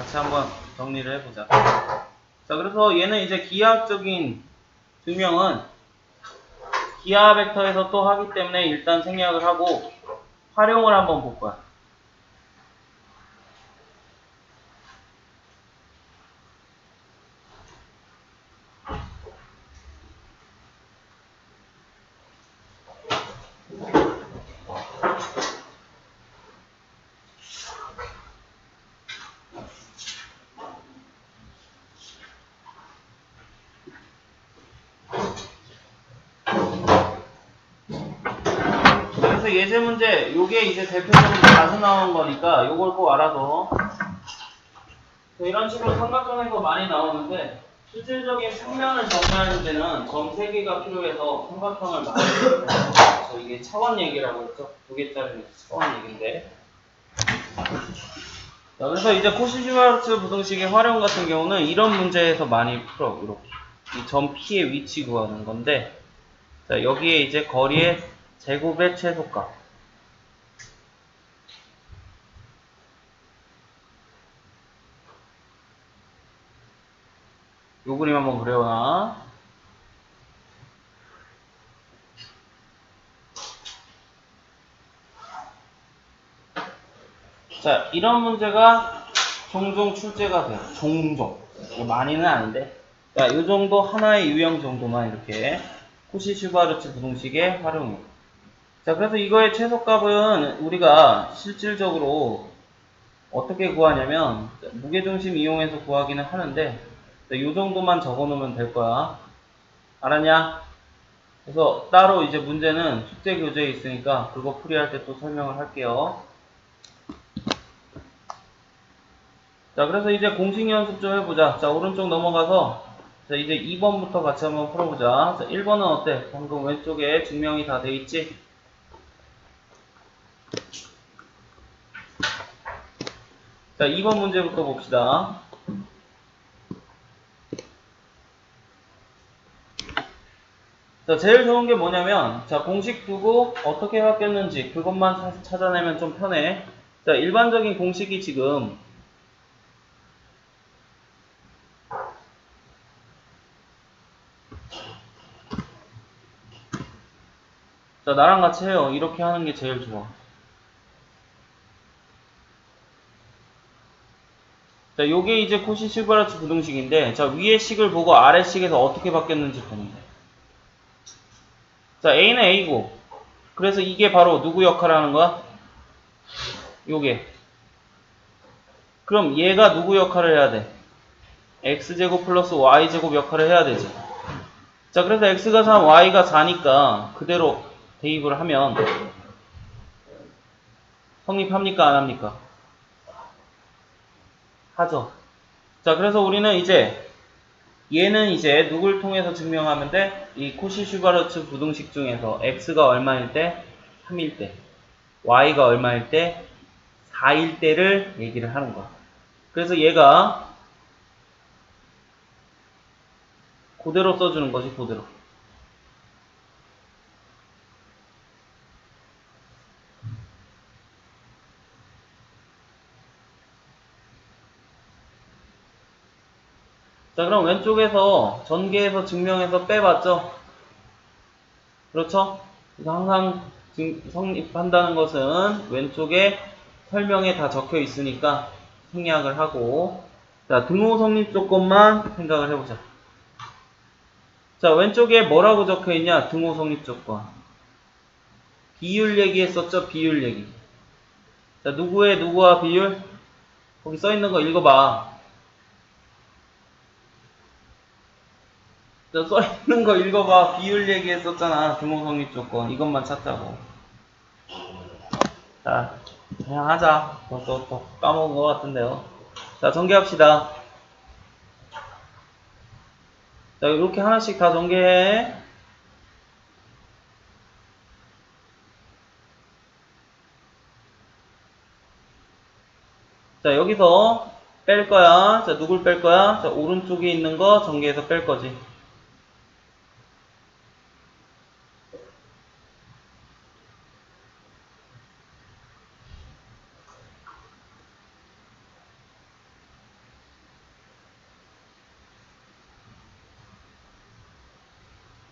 같이 한번 정리를 해보자. 자, 그래서 얘는 이제 기하학적인 증명은 기하 벡터에서 또 하기 때문에 일단 생략을 하고 활용을 한번 볼 거야. 그래서 예제 문제, 요게 이제 대표적으로 자주 나오는 거니까 요걸 꼭 알아서. 이런 식으로 삼각형에서 많이 나오는데 실질적인 평면을 정리하는 데는 점 3개가 필요해서 삼각형을 많이 그래서 이게 차원 얘기라고 했죠. 2개짜리 차원 얘기인데. 자, 그래서 이제 코시-슈바르츠 부등식의 활용 같은 경우는 이런 문제에서 많이 풀어. 이렇게 이 점 P의 위치 구하는 건데, 자, 여기에 이제 거리의 제곱의 최소값. 요 그림 한번 그려놔. 자, 이런 문제가 종종 출제가 돼요. 종종. 많이는 아닌데. 자, 이 정도 하나의 유형 정도만 이렇게 코시-슈바르츠 부등식에 활용해요. 자, 그래서 이거의 최소값은 우리가 실질적으로 어떻게 구하냐면 무게중심 이용해서 구하기는 하는데 이 정도만 적어놓으면 될 거야. 알았냐? 그래서 따로 이제 문제는 숙제 교재에 있으니까 그거 풀이할 때 또 설명을 할게요. 자, 그래서 이제 공식 연습 좀 해보자. 자, 오른쪽 넘어가서 자, 이제 2번부터 같이 한번 풀어보자. 자, 1번은 어때? 방금 왼쪽에 증명이 다 돼 있지? 자, 2번 문제부터 봅시다. 자, 제일 좋은 게 뭐냐면, 자, 공식 두고 어떻게 바뀌었는지 그것만 찾아내면 좀 편해. 자, 일반적인 공식이 지금, 자, 나랑 같이 해요. 이렇게 하는 게 제일 좋아. 자, 요게 이제 코시-슈바르츠 부등식인데, 자, 위의 식을 보고 아래 식에서 어떻게 바뀌었는지 보는 거야. 자, A는 A고, 그래서 이게 바로 누구 역할을 하는 거야? 요게. 그럼 얘가 누구 역할을 해야 돼? x제곱 플러스 y제곱 역할을 해야 되지. 자, 그래서 x가 3, y가 4니까 그대로 대입을 하면 성립합니까? 안 합니까? 하죠. 자, 그래서 우리는 이제 얘는 이제 누굴 통해서 증명하면 돼? 이 코시-슈바르츠 부등식 중에서 x가 얼마일 때? 3일 때, y가 얼마일 때? 4일 때를 얘기를 하는 거야. 그래서 얘가 그대로 써주는 거지, 그대로. 자, 그럼 왼쪽에서 전개해서 증명해서 빼봤죠? 그렇죠? 그래서 항상 성립한다는 것은 왼쪽에 설명에 다 적혀 있으니까 생략을 하고, 자, 등호 성립 조건만 생각을 해보자. 자, 왼쪽에 뭐라고 적혀 있냐? 등호 성립 조건. 비율 얘기했었죠? 비율 얘기. 자, 누구의 누구와 비율? 거기 써 있는 거 읽어봐. 자, 써 있는 거 읽어봐. 비율 얘기했었잖아. 등호 성립 조건. 이것만 찾자고. 자, 그냥 하자. 또 까먹은 것 같은데요. 자, 전개합시다. 자, 이렇게 하나씩 다 전개해. 자, 여기서 뺄 거야. 자, 누굴 뺄 거야? 자, 오른쪽에 있는 거 전개해서 뺄 거지.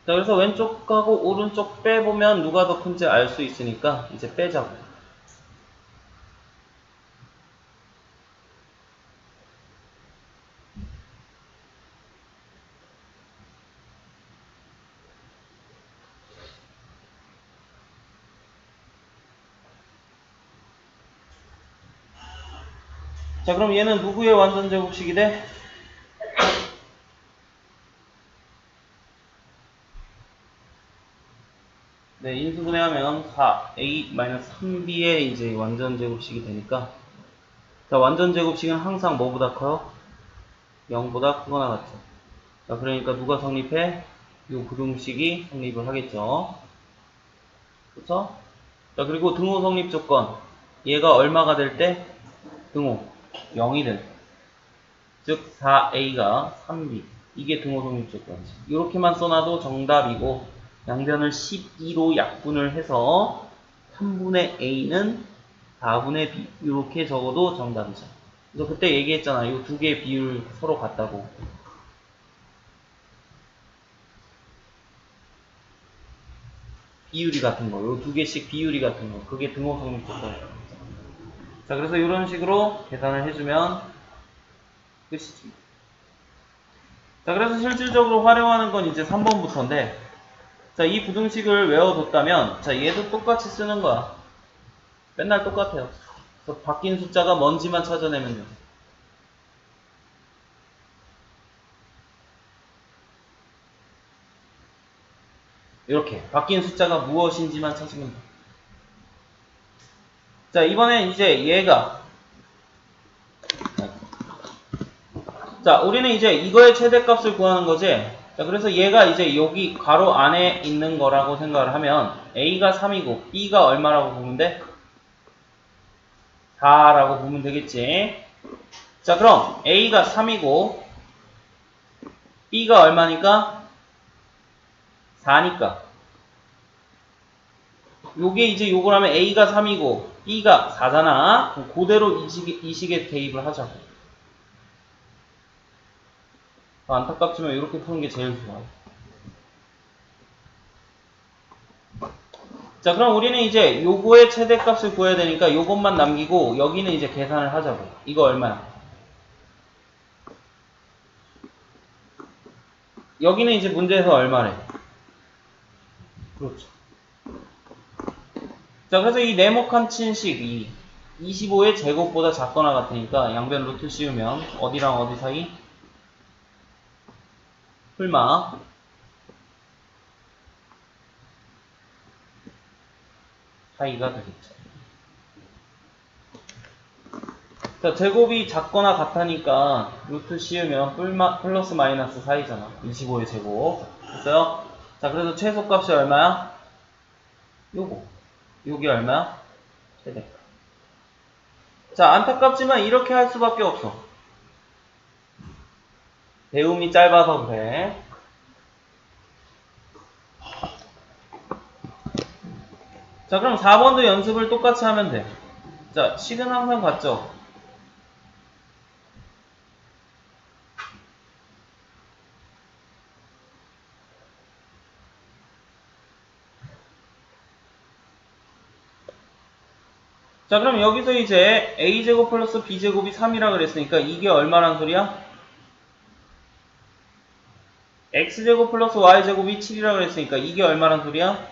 자, 그래서 왼쪽하고 오른쪽 빼보면 누가 더 큰지 알 수 있으니까 이제 빼자고. 자, 그럼 얘는 누구의 완전 제곱식이 돼? 네, 인수분해하면 4a-3b의 이제 완전 제곱식이 되니까, 자, 완전 제곱식은 항상 뭐보다 커요? 0보다 크거나 같죠. 자, 그러니까 누가 성립해? 이 부등식이 성립을 하겠죠. 그쵸? 자, 그리고 등호 성립 조건. 얘가 얼마가 될 때? 등호 0이 될 때. 즉 4a가 3b. 이게 등호 성립 조건이지. 이렇게만 써놔도 정답이고, 양변을 12로 약분을 해서 3분의 a는 4분의 b. 이렇게 적어도 정답이죠. 그래서 그때 얘기했잖아. 이 두 개의 비율 서로 같다고. 비율이 같은 거. 요 두 개씩 비율이 같은 거. 그게 등호 성립 조건이에요. 자, 그래서 이런 식으로 계산을 해주면 끝이지. 자, 그래서 실질적으로 활용하는 건 이제 3번부터인데, 자, 이 부등식을 외워뒀다면, 자, 얘도 똑같이 쓰는 거야. 맨날 똑같아요. 그래서 바뀐 숫자가 뭔지만 찾아내면 돼요. 이렇게 바뀐 숫자가 무엇인지만 찾으면 돼요. 자, 이번엔 이제 얘가, 자, 우리는 이제 이거의 최대값을 구하는 거지. 자, 그래서 얘가 이제 여기 괄호 안에 있는 거라고 생각을 하면 a가 3이고 b가 얼마라고 보면 돼? 4라고 보면 되겠지. 자, 그럼 a가 3이고 b가 얼마니까? 4니까 요게 이제 요걸 하면 a가 3이고 b가 4잖아. 그럼 그대로 이 식에 대입을 하자고. 안타깝지만 이렇게 푸는 게 제일 좋아요. 자, 그럼 우리는 이제 요거의 최대값을 구해야 되니까 요것만 남기고 여기는 이제 계산을 하자고. 이거 얼마야? 여기는 이제 문제에서 얼마래? 그렇죠. 자, 그래서 이 네모칸 친식 이 25의 제곱보다 작거나 같으니까 양변 루트 씌우면 어디랑 어디 사이? 풀마 사이가 되겠죠. 자, 제곱이 작거나 같으니까 루트 씌우면 플러스 마이너스 사이잖아. 25의 제곱. 됐어요? 자, 그래서 최소값이 얼마야? 요거. 요게 얼마야? 최대값. 자, 안타깝지만 이렇게 할 수밖에 없어. 배움이 짧아서 그래. 자, 그럼 4번도 연습을 똑같이 하면 돼. 자, 식은 항상 같죠? 자, 그럼 여기서 이제 a제곱 플러스 b제곱이 3이라 그랬으니까 이게 얼마란 소리야? x제곱 플러스 y제곱이 7이라 그랬으니까 이게 얼마란 소리야?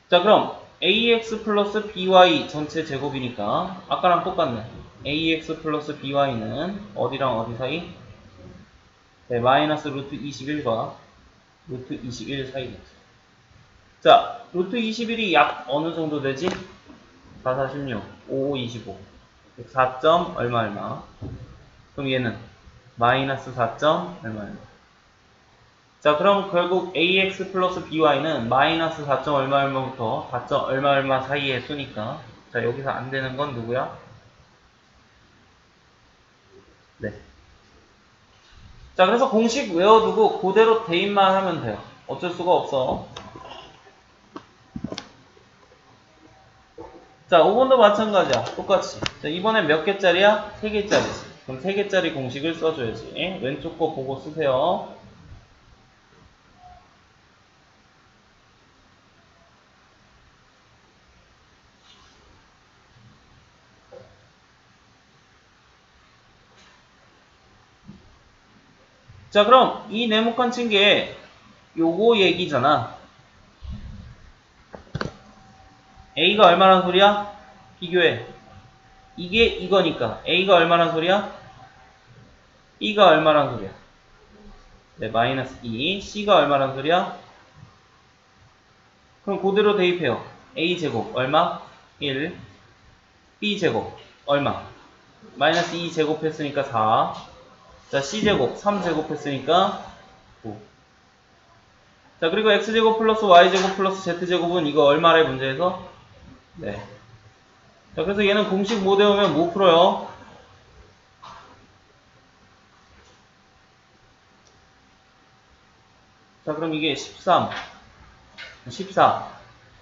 자, 그럼 ax 플러스 by 전체 제곱이니까 아까랑 똑같네. ax 플러스 by는 어디랑 어디 사이? 네, 마이너스 루트 21과 루트 21 사이겠죠. 자, 루트 21이 약 어느 정도 되지? 4, 46, 5, 25. 4점 얼마 얼마. 그럼 얘는 마이너스 4점 얼마 얼마. 자, 그럼 결국 ax 플러스 by는 마이너스 4점 얼마 얼마부터 4점 얼마 얼마 사이의 수니까. 자, 여기서 안 되는 건 누구야? 네. 자, 그래서 공식 외워두고 그대로 대입만 하면 돼요. 어쩔 수가 없어. 자, 5번도 마찬가지야. 똑같이. 자, 이번엔 몇 개짜리야? 3개짜리지. 그럼 3개짜리 공식을 써줘야지. 왼쪽 거 보고 쓰세요. 자, 그럼 이 네모칸 친 게 요거 얘기잖아. A가 얼마란 소리야? 비교해. 이게 이거니까 A가 얼마란 소리야? B가 얼마란 소리야? 네, 마이너스 2. C가 얼마란 소리야? 그럼 그대로 대입해요. A제곱 얼마? 1. B제곱 얼마? 마이너스 2 제곱했으니까 4. 자, C제곱 3 제곱했으니까 9. 자, 그리고 X제곱 플러스 Y제곱 플러스 Z제곱은 이거 얼마래 문제에서? 네. 자, 그래서 얘는 공식 못 외우면 못 풀어요. 자, 그럼 이게 13, 14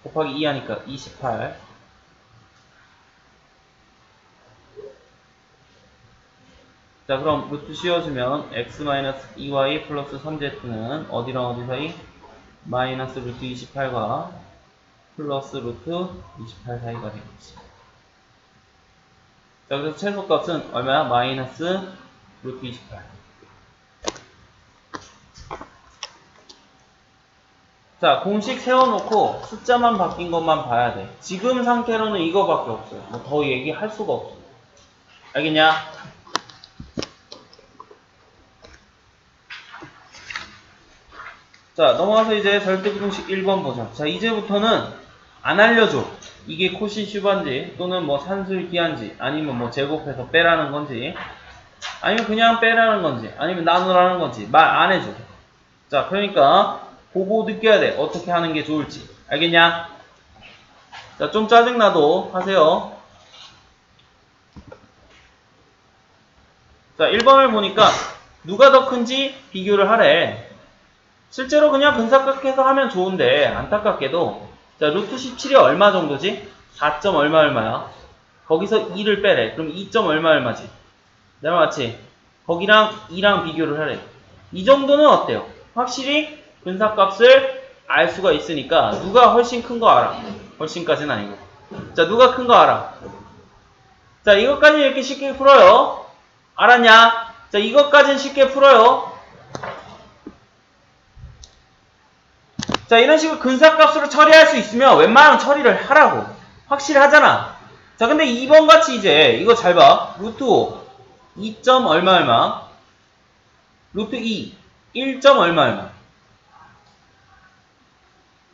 곱하기 2 하니까 28. 자, 그럼 루트 씌워주면 x-2y 플러스 3z는 어디랑 어디 사이? 마이너스 루트 28과 플러스 루트 28 사이가 되겠지. 자, 그래서 최소값은 얼마야? 마이너스 루트 28. 자, 공식 세워놓고 숫자만 바뀐 것만 봐야 돼. 지금 상태로는 이거밖에 없어요. 뭐 더 얘기할 수가 없어. 알겠냐? 자, 넘어가서 이제 절대부등식 1번 보자. 자, 이제부터는 안 알려줘. 이게 코시 슈반지 또는 뭐 산술 기한지 아니면 뭐 제곱해서 빼라는 건지 아니면 그냥 빼라는 건지 아니면 나누라는 건지 말 안 해줘. 자, 그러니까 보고 느껴야 돼. 어떻게 하는 게 좋을지. 알겠냐? 자, 좀 짜증나도 하세요. 자, 1번을 보니까 누가 더 큰지 비교를 하래. 실제로 그냥 근사각해서 하면 좋은데 안타깝게도 자, 루트 17이 얼마 정도지? 4점 얼마 얼마야? 거기서 2를 빼래. 그럼 2점 얼마 얼마지? 내 말 맞지? 거기랑 2랑 비교를 하래. 이 정도는 어때요? 확실히 근사값을 알 수가 있으니까 누가 훨씬 큰 거 알아? 훨씬까지는 아니고. 자, 누가 큰 거 알아? 자, 이것까지 이렇게 쉽게 풀어요. 알았냐? 자, 이것까지는 쉽게 풀어요. 자, 이런 식으로 근사값으로 처리할 수 있으면 웬만하면 처리를 하라고. 확실히 하잖아. 자, 근데 2번 같이 이제 이거 잘 봐. 루트 5, 2점 얼마 얼마. 루트 2, 1점 얼마 얼마.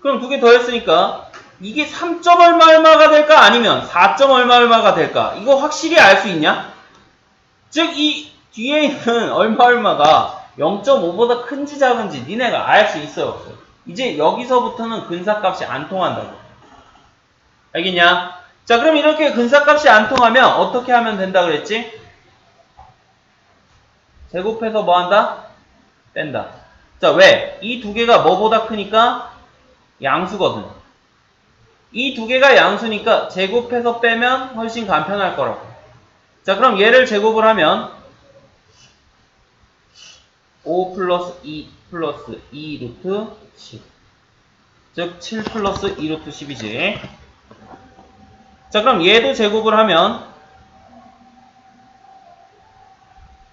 그럼 두 개 더했으니까 이게 3점 얼마 얼마가 될까? 아니면 4점 얼마 얼마가 될까? 이거 확실히 알 수 있냐? 즉, 이 뒤에 있는 얼마 얼마가 0.5보다 큰지 작은지 니네가 알 수 있어요, 없어요? 이제 여기서부터는 근사값이 안 통한다고. 알겠냐? 자, 그럼 이렇게 근사값이 안 통하면 어떻게 하면 된다 그랬지? 제곱해서 뭐 한다? 뺀다. 자, 왜? 이 두 개가 뭐보다 크니까? 양수거든. 이 두 개가 양수니까 제곱해서 빼면 훨씬 간편할 거라고. 자, 그럼 얘를 제곱을 하면 5 플러스 2 플러스 2 루트 10. 즉, 7 플러스 2 루트 10이지. 자, 그럼 얘도 제곱을 하면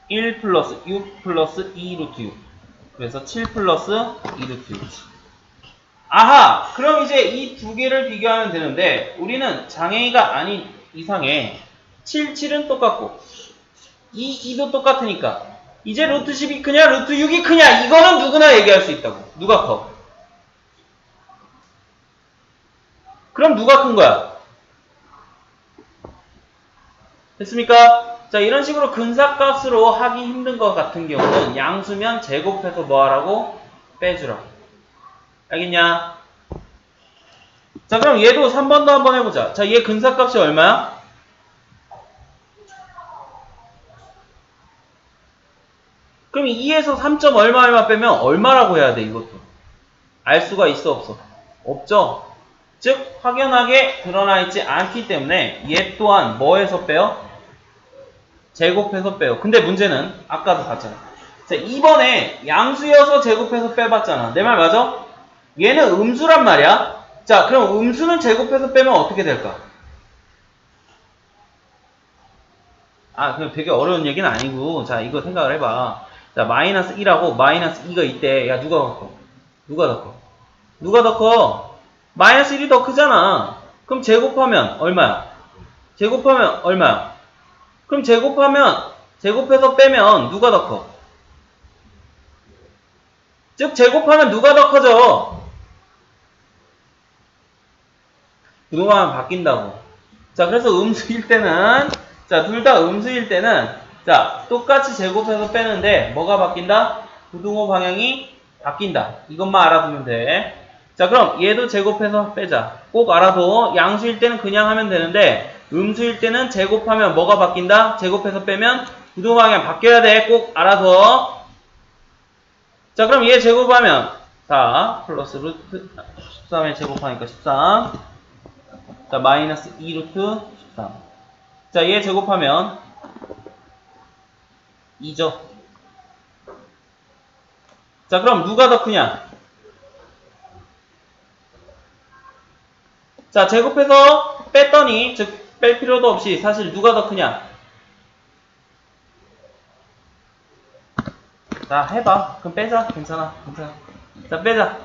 1 플러스 6 플러스 2 루트 6. 그래서 7 플러스 2 루트 6이지. 아하! 그럼 이제 이 두 개를 비교하면 되는데 우리는 장애인가 아닌 이상에 7, 7은 똑같고 2, 2도 똑같으니까 이제 루트 10이 크냐 루트 6이 크냐 이거는 누구나 얘기할 수 있다고. 누가 커? 그럼 누가 큰 거야? 됐습니까? 자, 이런 식으로 근사값으로 하기 힘든 것 같은 경우는 양수면 제곱해서 뭐 하라고? 빼주라고. 알겠냐? 자, 그럼 얘도 3번도 한번 해보자. 자, 얘 근사값이 얼마야? 그럼 2에서 3점 얼마 얼마 빼면 얼마라고 해야 돼, 이것도? 알 수가 있어, 없어? 없죠? 즉, 확연하게 드러나 있지 않기 때문에 얘 또한 뭐에서 빼요? 제곱해서 빼요. 근데 문제는 아까도 봤잖아. 자, 이번에 양수여서 제곱해서 빼봤잖아. 내 말 맞아? 얘는 음수란 말이야. 자, 그럼 음수는 제곱해서 빼면 어떻게 될까? 아, 그럼 되게 어려운 얘기는 아니고 자, 이거 생각을 해봐. 자, 마이너스 1하고 마이너스 2가 있대. 야, 누가 더 커? 누가 더 커? 누가 더 커? 마이너스 1이 더 크잖아. 그럼 제곱하면 얼마야? 제곱하면 얼마야? 그럼 제곱해서 빼면 누가 더 커? 즉, 제곱하면 누가 더 커져? 부동하면 바뀐다고. 자, 그래서 음수일 때는, 자, 둘 다 음수일 때는, 자, 똑같이 제곱해서 빼는데, 뭐가 바뀐다? 부등호 방향이 바뀐다. 이것만 알아두면 돼. 자, 그럼 얘도 제곱해서 빼자. 꼭 알아둬. 양수일 때는 그냥 하면 되는데, 음수일 때는 제곱하면 뭐가 바뀐다? 제곱해서 빼면 부등호 방향 바뀌어야 돼. 꼭 알아둬. 자, 그럼 얘 제곱하면, 4 플러스 루트, 13에 제곱하니까 13. 자, 마이너스 2 루트 13. 자, 얘 제곱하면 2죠. 자, 그럼 누가 더 크냐? 자, 제곱해서 뺐더니, 즉, 뺄 필요도 없이 사실 누가 더 크냐? 자, 해봐. 그럼 빼자. 괜찮아. 괜찮아. 자, 빼자.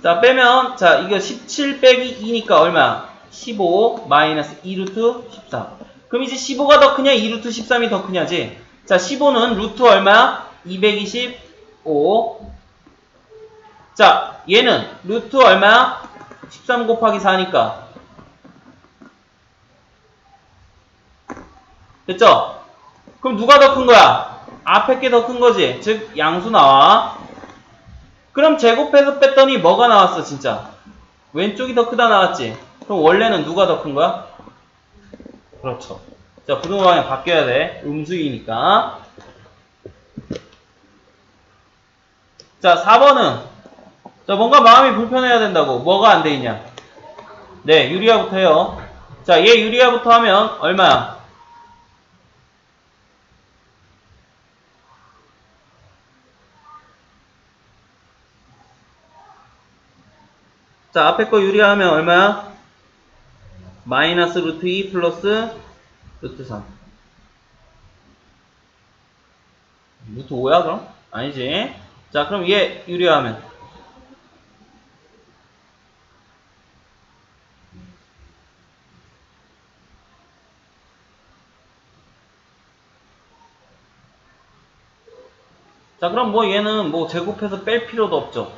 자, 빼면, 자, 이거 17 빼기 2니까 얼마야? 15 마이너스 2 루트 13. 그럼 이제 15가 더 크냐? 2 루트 13이 더 크냐지? 자, 15는 루트 얼마야? 225. 자, 얘는 루트 얼마야? 13 곱하기 4니까. 됐죠? 그럼 누가 더 큰 거야? 앞에 게 더 큰 거지. 즉, 양수 나와. 그럼 제곱해서 뺐더니 뭐가 나왔어, 진짜? 왼쪽이 더 크다 나왔지? 그럼 원래는 누가 더 큰 거야? 그렇죠. 자, 부등호 방향 바뀌어야 돼. 음수이니까. 자, 4번은. 자, 뭔가 마음이 불편해야 된다고. 뭐가 안 돼 있냐? 네, 유리화부터 해요. 자, 얘 유리화부터 하면 얼마야? 자, 앞에 거 유리화하면 얼마야? 마이너스 루트 2 플러스 루트 3. 루트 5야, 그럼? 아니지. 자, 그럼 얘 유리화하면. 자, 그럼 뭐 얘는 뭐 제곱해서 뺄 필요도 없죠.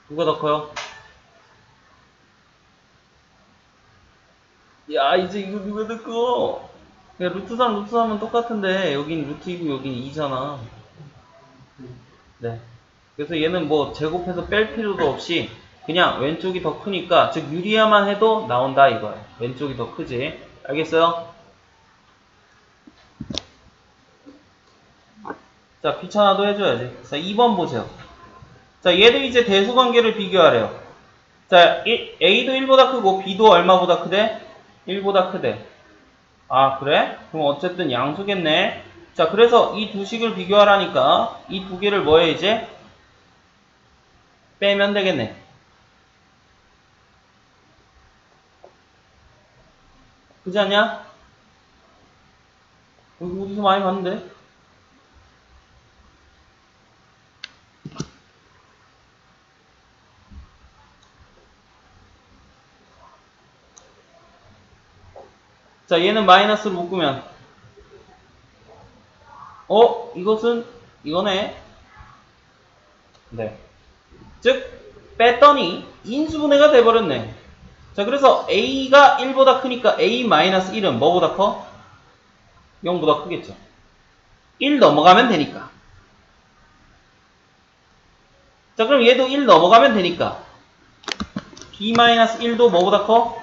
누가 더 커요? 야, 이제 이거 누가 더 커? 야, 루트 3, 루트 3은 똑같은데, 여긴 루트 2고 여긴 2잖아. 네. 그래서 얘는 뭐 제곱해서 뺄 필요도 없이 그냥 왼쪽이 더 크니까, 즉 유리화만 해도 나온다 이거야. 왼쪽이 더 크지. 알겠어요? 자, 귀찮아도 해줘야지. 자, 2번 보세요. 자, 얘도 이제 대수관계를 비교하래요. 자, A도 1보다 크고 B도 얼마보다 크대? 1보다 크대. 아, 그래? 그럼 어쨌든 양수겠네. 자, 그래서 이 두 식을 비교하라니까 이 두 개를 뭐해 이제? 빼면 되겠네. 그지 않냐? 여기 어디서 많이 봤는데? 자, 얘는 마이너스로 묶으면 이것은 이거네. 네. 즉 뺐더니 인수분해가 돼버렸네. 자, 그래서 A가 1보다 크니까 A-1은 뭐보다 커? 0보다 크겠죠. 1 넘어가면 되니까. 자, 그럼 얘도 1 넘어가면 되니까 B-1도 뭐보다 커?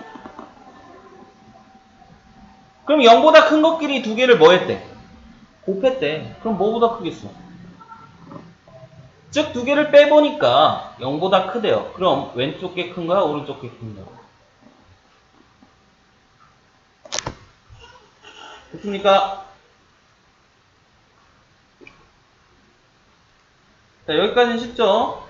그럼 0보다 큰 것끼리 두 개를 뭐 했대? 곱했대. 그럼 뭐보다 크겠어? 즉, 두 개를 빼보니까 0보다 크대요. 그럼 왼쪽 게 큰 거야? 오른쪽 게 큰 거야? 됐습니까? 자, 여기까지는 쉽죠?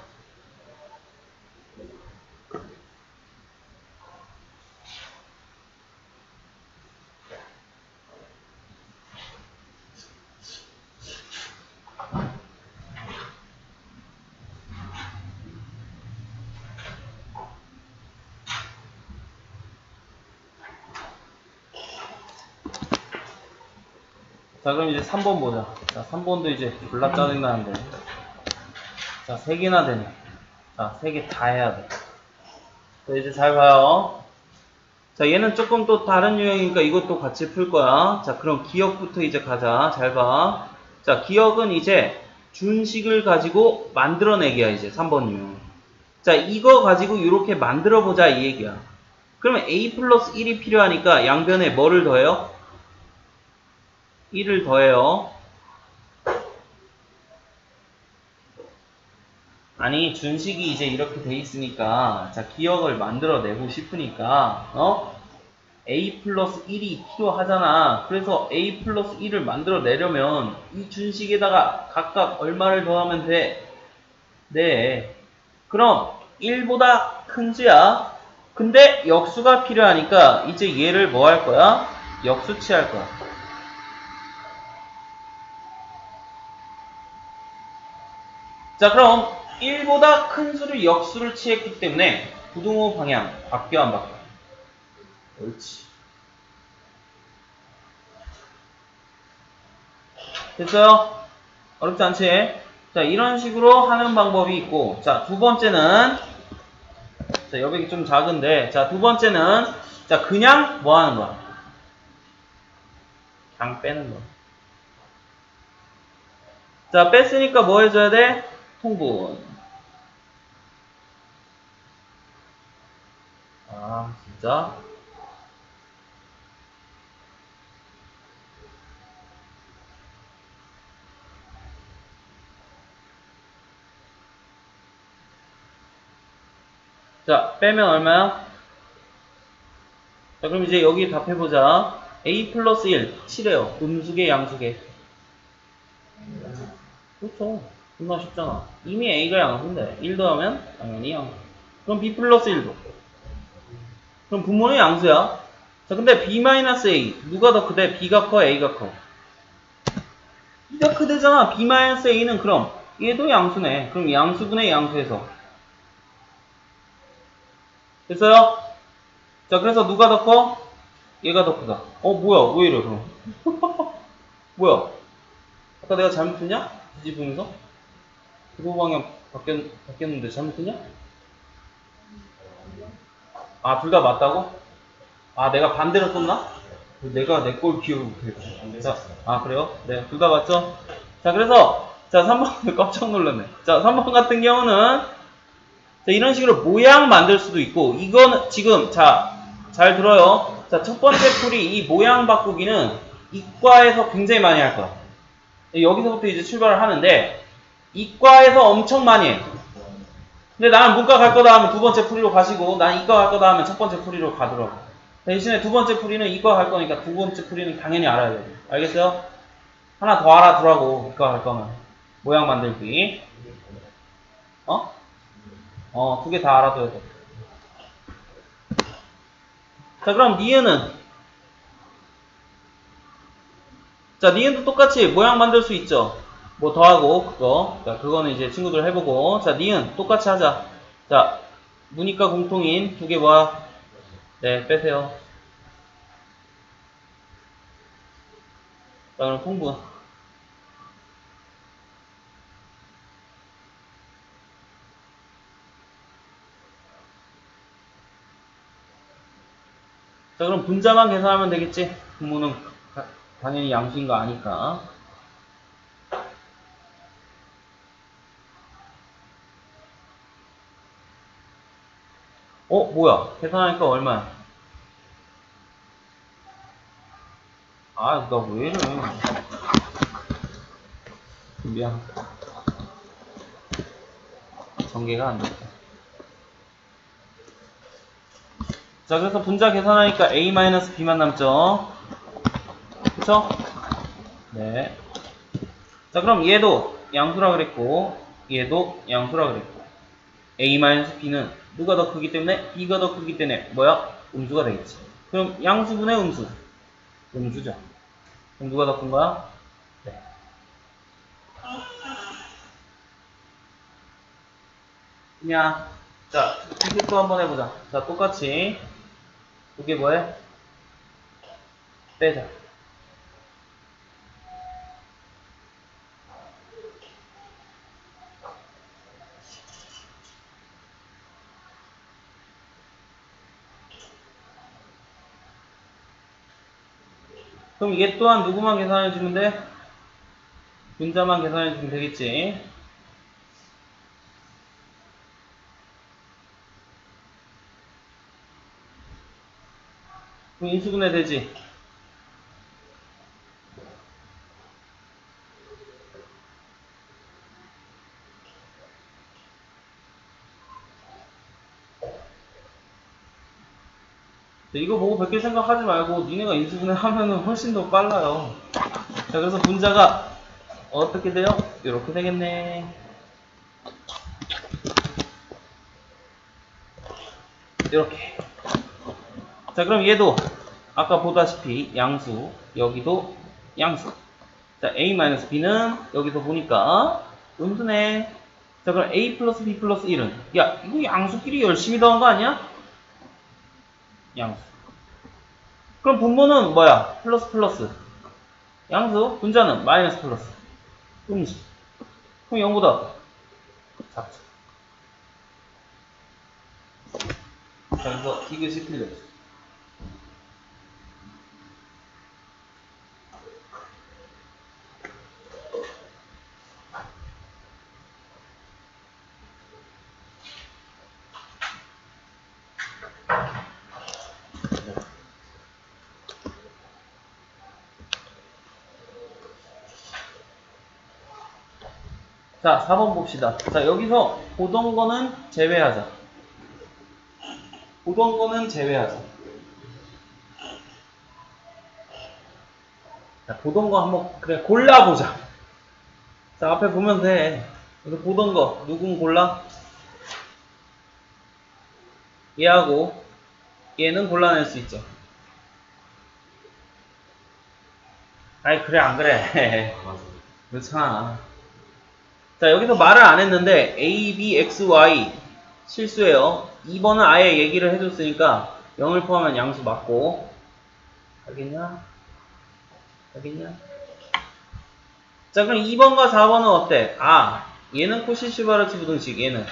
자, 그럼 이제 3번 보자. 자, 3번도 이제 졸라 짜증나는데. 자, 3개나 되네. 자, 3개 다 해야 돼. 자, 이제 잘 봐요. 자, 얘는 조금 또 다른 유형이니까 이것도 같이 풀 거야. 자, 그럼 기억부터 이제 가자. 잘 봐. 자, 기억은 이제 준식을 가지고 만들어내기야, 이제 3번 유형. 자, 이거 가지고 이렇게 만들어보자, 이 얘기야. 그러면 a 플러스 1이 필요하니까 양변에 뭐를 더해요? 1을 더해요. 아니, 준식이 이제 이렇게 돼 있으니까, 자, 기억을 만들어내고 싶으니까, a 플러스 1이 필요하잖아. 그래서 a 플러스 1을 만들어내려면 이 준식에다가 각각 얼마를 더하면 돼? 네. 그럼 1보다 큰 수야. 근데 역수가 필요하니까 이제 얘를 뭐 할 거야? 역수치 할 거야. 자, 그럼 1보다 큰 수를 역수를 취했기 때문에 부등호 방향 바뀌어 안 바뀌어? 옳지. 됐어요? 어렵지 않지? 자, 이런 식으로 하는 방법이 있고, 자, 두 번째는, 자, 여백이 좀 작은데, 자, 두 번째는, 자, 그냥 뭐 하는 거야? 그냥 빼는 거야. 자, 뺐으니까 뭐 해줘야 돼? 통분. 아, 진짜? 자, 빼면 얼마야? 자, 그럼 이제 여기 답해보자. a 플러스 1, 7이에요. 음수계, 양수계. 그렇죠. 존나 쉽잖아. 이미 a가 양수인데, 1 더하면 당연히 양수. 그럼 b 플러스 1도. 그럼 분모는 양수야. 자, 근데 b 마이너스 a. 누가 더 크대? b가 커, a가 커? b가 크대잖아. b 마이너스 a는 그럼 얘도 양수네. 그럼 양수분의 양수에서. 됐어요? 자, 그래서 누가 더 커? 얘가 더 크다. 뭐야? 왜 이래, 그럼? 뭐야? 아까 내가 잘못했냐? 뒤집으면서? 부호 방향 바뀌었는데 잘못했냐? 아, 둘 다 맞다고? 아, 내가 반대로 썼나? 내가 내 꼴 기억을 못해. 자, 아, 그래요? 네, 둘 다 맞죠? 자, 그래서, 자, 3번, 깜짝 놀랐네. 자, 3번 같은 경우는, 자, 이런 식으로 모양 만들 수도 있고, 이거는 지금, 자, 잘 들어요. 자, 첫 번째 풀이 이 모양 바꾸기는 이과에서 굉장히 많이 할 거야. 여기서부터 이제 출발을 하는데, 이과에서 엄청 많이 해. 근데 나는 문과 갈 거다 하면 두 번째 풀이로 가시고, 난 이과 갈 거다 하면 첫 번째 풀이로 가더라고. 대신에 두 번째 풀이는 이과 갈 거니까 두 번째 풀이는 당연히 알아야 돼. 알겠어요? 하나 더 알아두라고, 이과 갈 거면. 모양 만들기. 두 개 다 알아둬야 돼. 자, 그럼 니은은? 자, 니은도 똑같이 모양 만들 수 있죠? 뭐 더하고, 그거. 자, 그거는 이제 친구들 해보고. 자, 니은 똑같이 하자. 자, 문이과 공통인 두 개 뭐야? 네, 빼세요. 자, 그럼 통분. 자, 그럼 분자만 계산하면 되겠지? 분모는 당연히 양수인 거 아니까. 뭐야? 계산하니까 얼마야? 아, 나 왜 이래? 미안. 전개가 안 됐다. 자, 그래서 분자 계산하니까 a-b만 남죠? 그쵸? 네. 자, 그럼 얘도 양수라 그랬고, 얘도 양수라 그랬고, a-b는 누가 더 크기 때문에? b가 더 크기 때문에 뭐야? 음수가 되겠지. 그럼 양수분의 음수. 음수죠. 그럼 누가 더 큰 거야? 네. 그냥, 자, 이게 또 한번 해보자. 자, 똑같이. 이게 뭐해? 빼자. 그럼 얘 또한 누구만 계산해주면 돼? 분자만 계산해주면 되겠지. 그럼 인수분해 되지. 이거 보고 100개 생각하지 말고 니네가 인수분해 하면은 훨씬 더 빨라요. 자, 그래서 분자가 어떻게 돼요? 이렇게 되겠네. 이렇게. 자, 그럼 얘도 아까 보다시피 양수, 여기도 양수. 자, a-b는 여기서 보니까 음수네. 자, 그럼 a 플러스 b 플러스 1은 야, 이거 양수끼리 열심히 더한 거 아니야? 양수. 그럼 분모는 뭐야? 플러스 플러스. 양수, 분자는 마이너스 플러스. 음수. 그럼 0보다 작죠. 자, 그래서 이것이 틀렸죠. 자, 4번 봅시다. 자, 여기서 보던 거는 제외하자. 보던 거는 제외하자. 자, 보던 거 한번 그래 골라보자. 자, 앞에 보면 돼. 그래서 보던 거 누군 골라? 얘하고 얘는 골라낼 수 있죠. 아이, 그래 안 그래? 그렇잖아. 자, 여기서 말을 안 했는데 A, B, X, Y 실수예요. 2번은 아예 얘기를 해줬으니까 0을 포함한 양수 맞고. 알겠냐? 알겠냐? 자, 그럼 2번과 4번은 어때? 아, 얘는 코시-슈바르츠 부등식, 얘는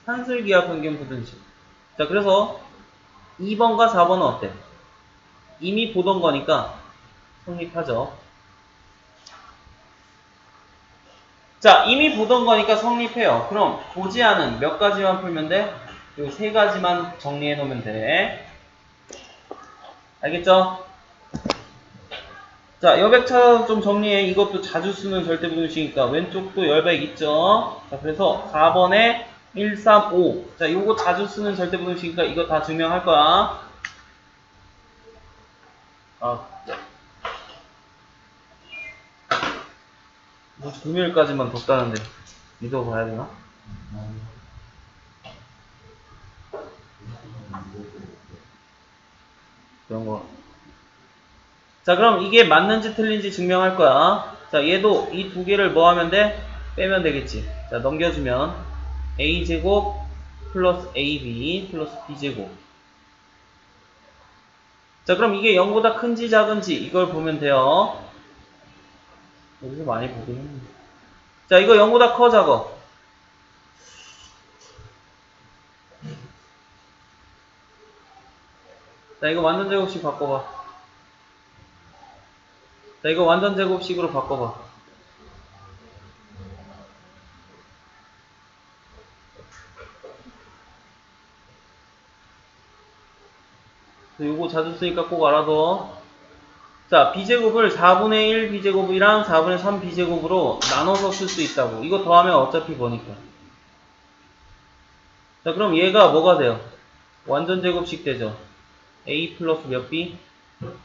산술기하 평균 부등식. 자, 그래서 2번과 4번은 어때? 이미 보던 거니까 성립하죠. 자, 이미 보던 거니까 성립해요. 그럼 보지 않은 몇 가지만 풀면 돼? 요 세 가지만 정리해 놓으면 돼. 알겠죠? 자, 여백차 좀 정리해. 이것도 자주 쓰는 절대부등식이니까 왼쪽도 열백 있죠? 자, 그래서 4번에 1, 3, 5. 자, 요거 자주 쓰는 절대부등식이니까 이거 다 증명할 거야. 뭐 금요일까지만 뒀다는데 믿어봐야 되나? 그런 거. 자, 그럼 이게 맞는지 틀린지 증명할 거야. 자, 얘도 이 두 개를 뭐 하면 돼? 빼면 되겠지. 자, 넘겨주면 a제곱 플러스 ab 플러스 b제곱. 자, 그럼 이게 0보다 큰지 작은지 이걸 보면 돼요. 여기서 많이 보긴 했는데. 자, 이거 0보다 커 작아? 자, 이거 완전 제곱식 바꿔봐. 자, 이거 완전 제곱식으로 바꿔봐. 요거 자주 쓰니까 꼭 알아둬. 자, b제곱을 4분의 1 b제곱이랑 4분의 3 b제곱으로 나눠서 쓸 수 있다고. 이거 더하면 어차피 뭐니까. 자, 그럼 얘가 뭐가 돼요? 완전 제곱식 되죠. a 플러스 몇 b?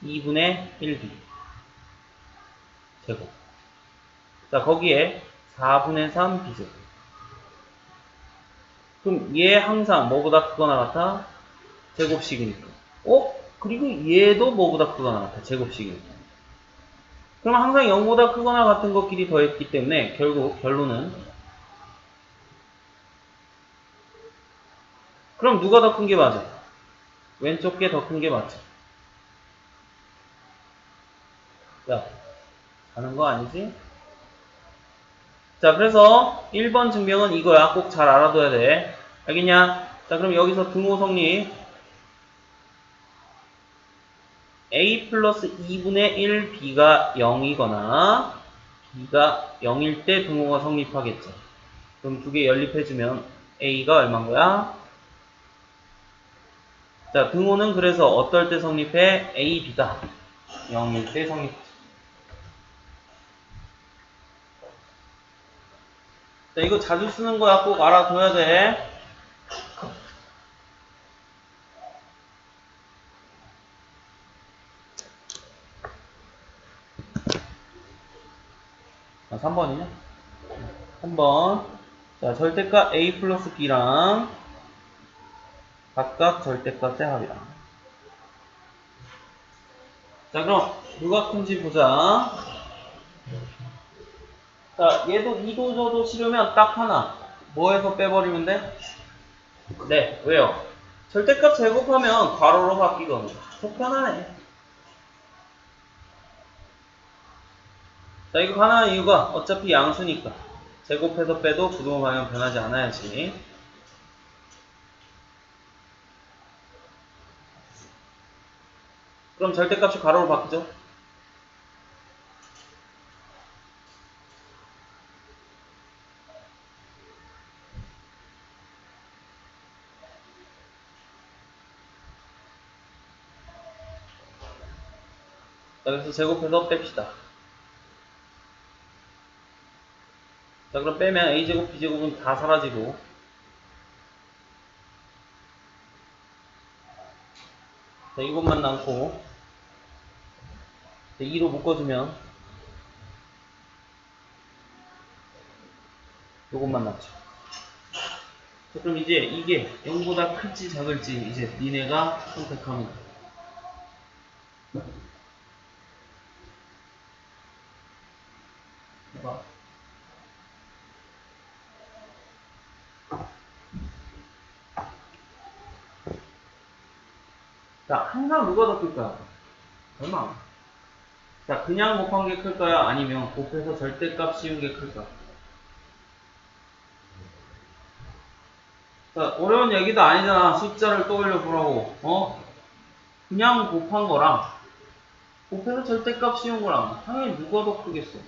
2분의 1b 제곱. 자, 거기에 4분의 3 b제곱. 그럼 얘 항상 뭐보다 크거나 같아? 제곱식이니까. 그리고 얘도 뭐보다 크거나 같아? 제곱식이니까. 그럼 항상 0보다 크거나 같은 것끼리 더했기 때문에 결국 결론은 그럼 누가 더 큰 게 맞아? 왼쪽 게 더 큰 게 맞죠? 야, 가는 거 아니지? 자, 그래서 1번 증명은 이거야. 꼭 잘 알아둬야 돼. 알겠냐? 자, 그럼 여기서 등호 성립. a 플러스 2분의 1 b가 0이거나 b가 0일 때 등호가 성립하겠죠. 그럼 두 개 연립해주면 a가 얼마인 거야? 자, 등호는 그래서 어떨 때 성립해? a, b가 0일 때 성립. 자, 이거 자주 쓰는 거야. 꼭 알아둬야 돼. 아, 3번이냐? 3번. 자, 절대값 a 플러스 b랑 각각 절대값의 합이랑. 자, 그럼 누가 큰지 보자. 자, 얘도 이도 저도 싫으면 딱 하나. 뭐에서 빼버리면 돼? 네, 왜요? 절대값 제곱하면 괄호로 바뀌거든. 속 편하네. 자, 이거 가능한 이유가 어차피 양수니까. 제곱해서 빼도 부등호 방향 변하지 않아야지. 그럼 절대값이 괄호로 바뀌죠? 자, 그래서 제곱해서 뺍시다. 자, 그럼 빼면 a제곱, b제곱은 다 사라지고. 자, 이것만 남고. 자, 2로 묶어주면 이것만 남죠. 자, 그럼 이제 이게 0보다 클지 작을지 이제 니네가 선택하면 돼. 봐. 자, 항상 누가 더 클까요? 얼마? 자, 그냥 곱한 게 클까요? 아니면 곱해서 절대값 씌운 게 클까요? 자, 어려운 얘기도 아니잖아. 숫자를 떠올려 보라고. 그냥 곱한 거랑 곱해서 절대값 씌운 거랑 당연히 누가 더 크겠어?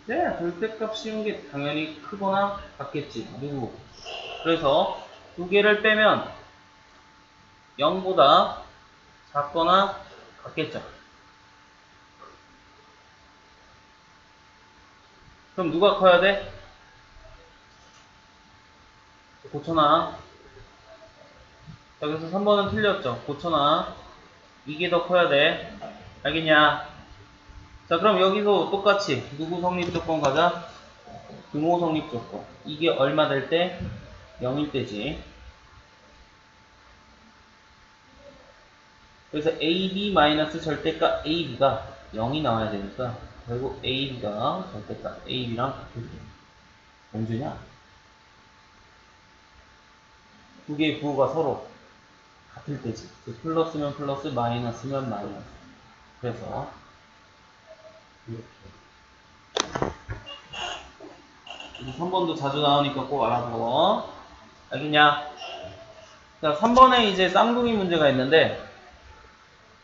네, 절대값 씌운 게 당연히 크거나 같겠지. 누구? 그래서 두 개를 빼면 0보다 작거나 같겠죠. 그럼 누가 커야 돼? 고쳐놔. 자, 그래서 3번은 틀렸죠. 고쳐놔. 이게 더 커야 돼. 알겠냐? 자, 그럼 여기서 똑같이 누구 성립 조건 가자? 등호 성립 조건. 이게 얼마 될 때? 0일 때지. 그래서 AB 마이너스 절대값 AB가 0이 나와야 되니까 결국 AB가 절대값 AB랑 같을 때. 공주냐? 두 개의 부호가 서로 같을 때지. 플러스면 플러스, 마이너스면 마이너스. 그래서 이렇게. 3번도 자주 나오니까 꼭 알아둬. 알겠냐? 자, 3번에 이제 쌍둥이 문제가 있는데,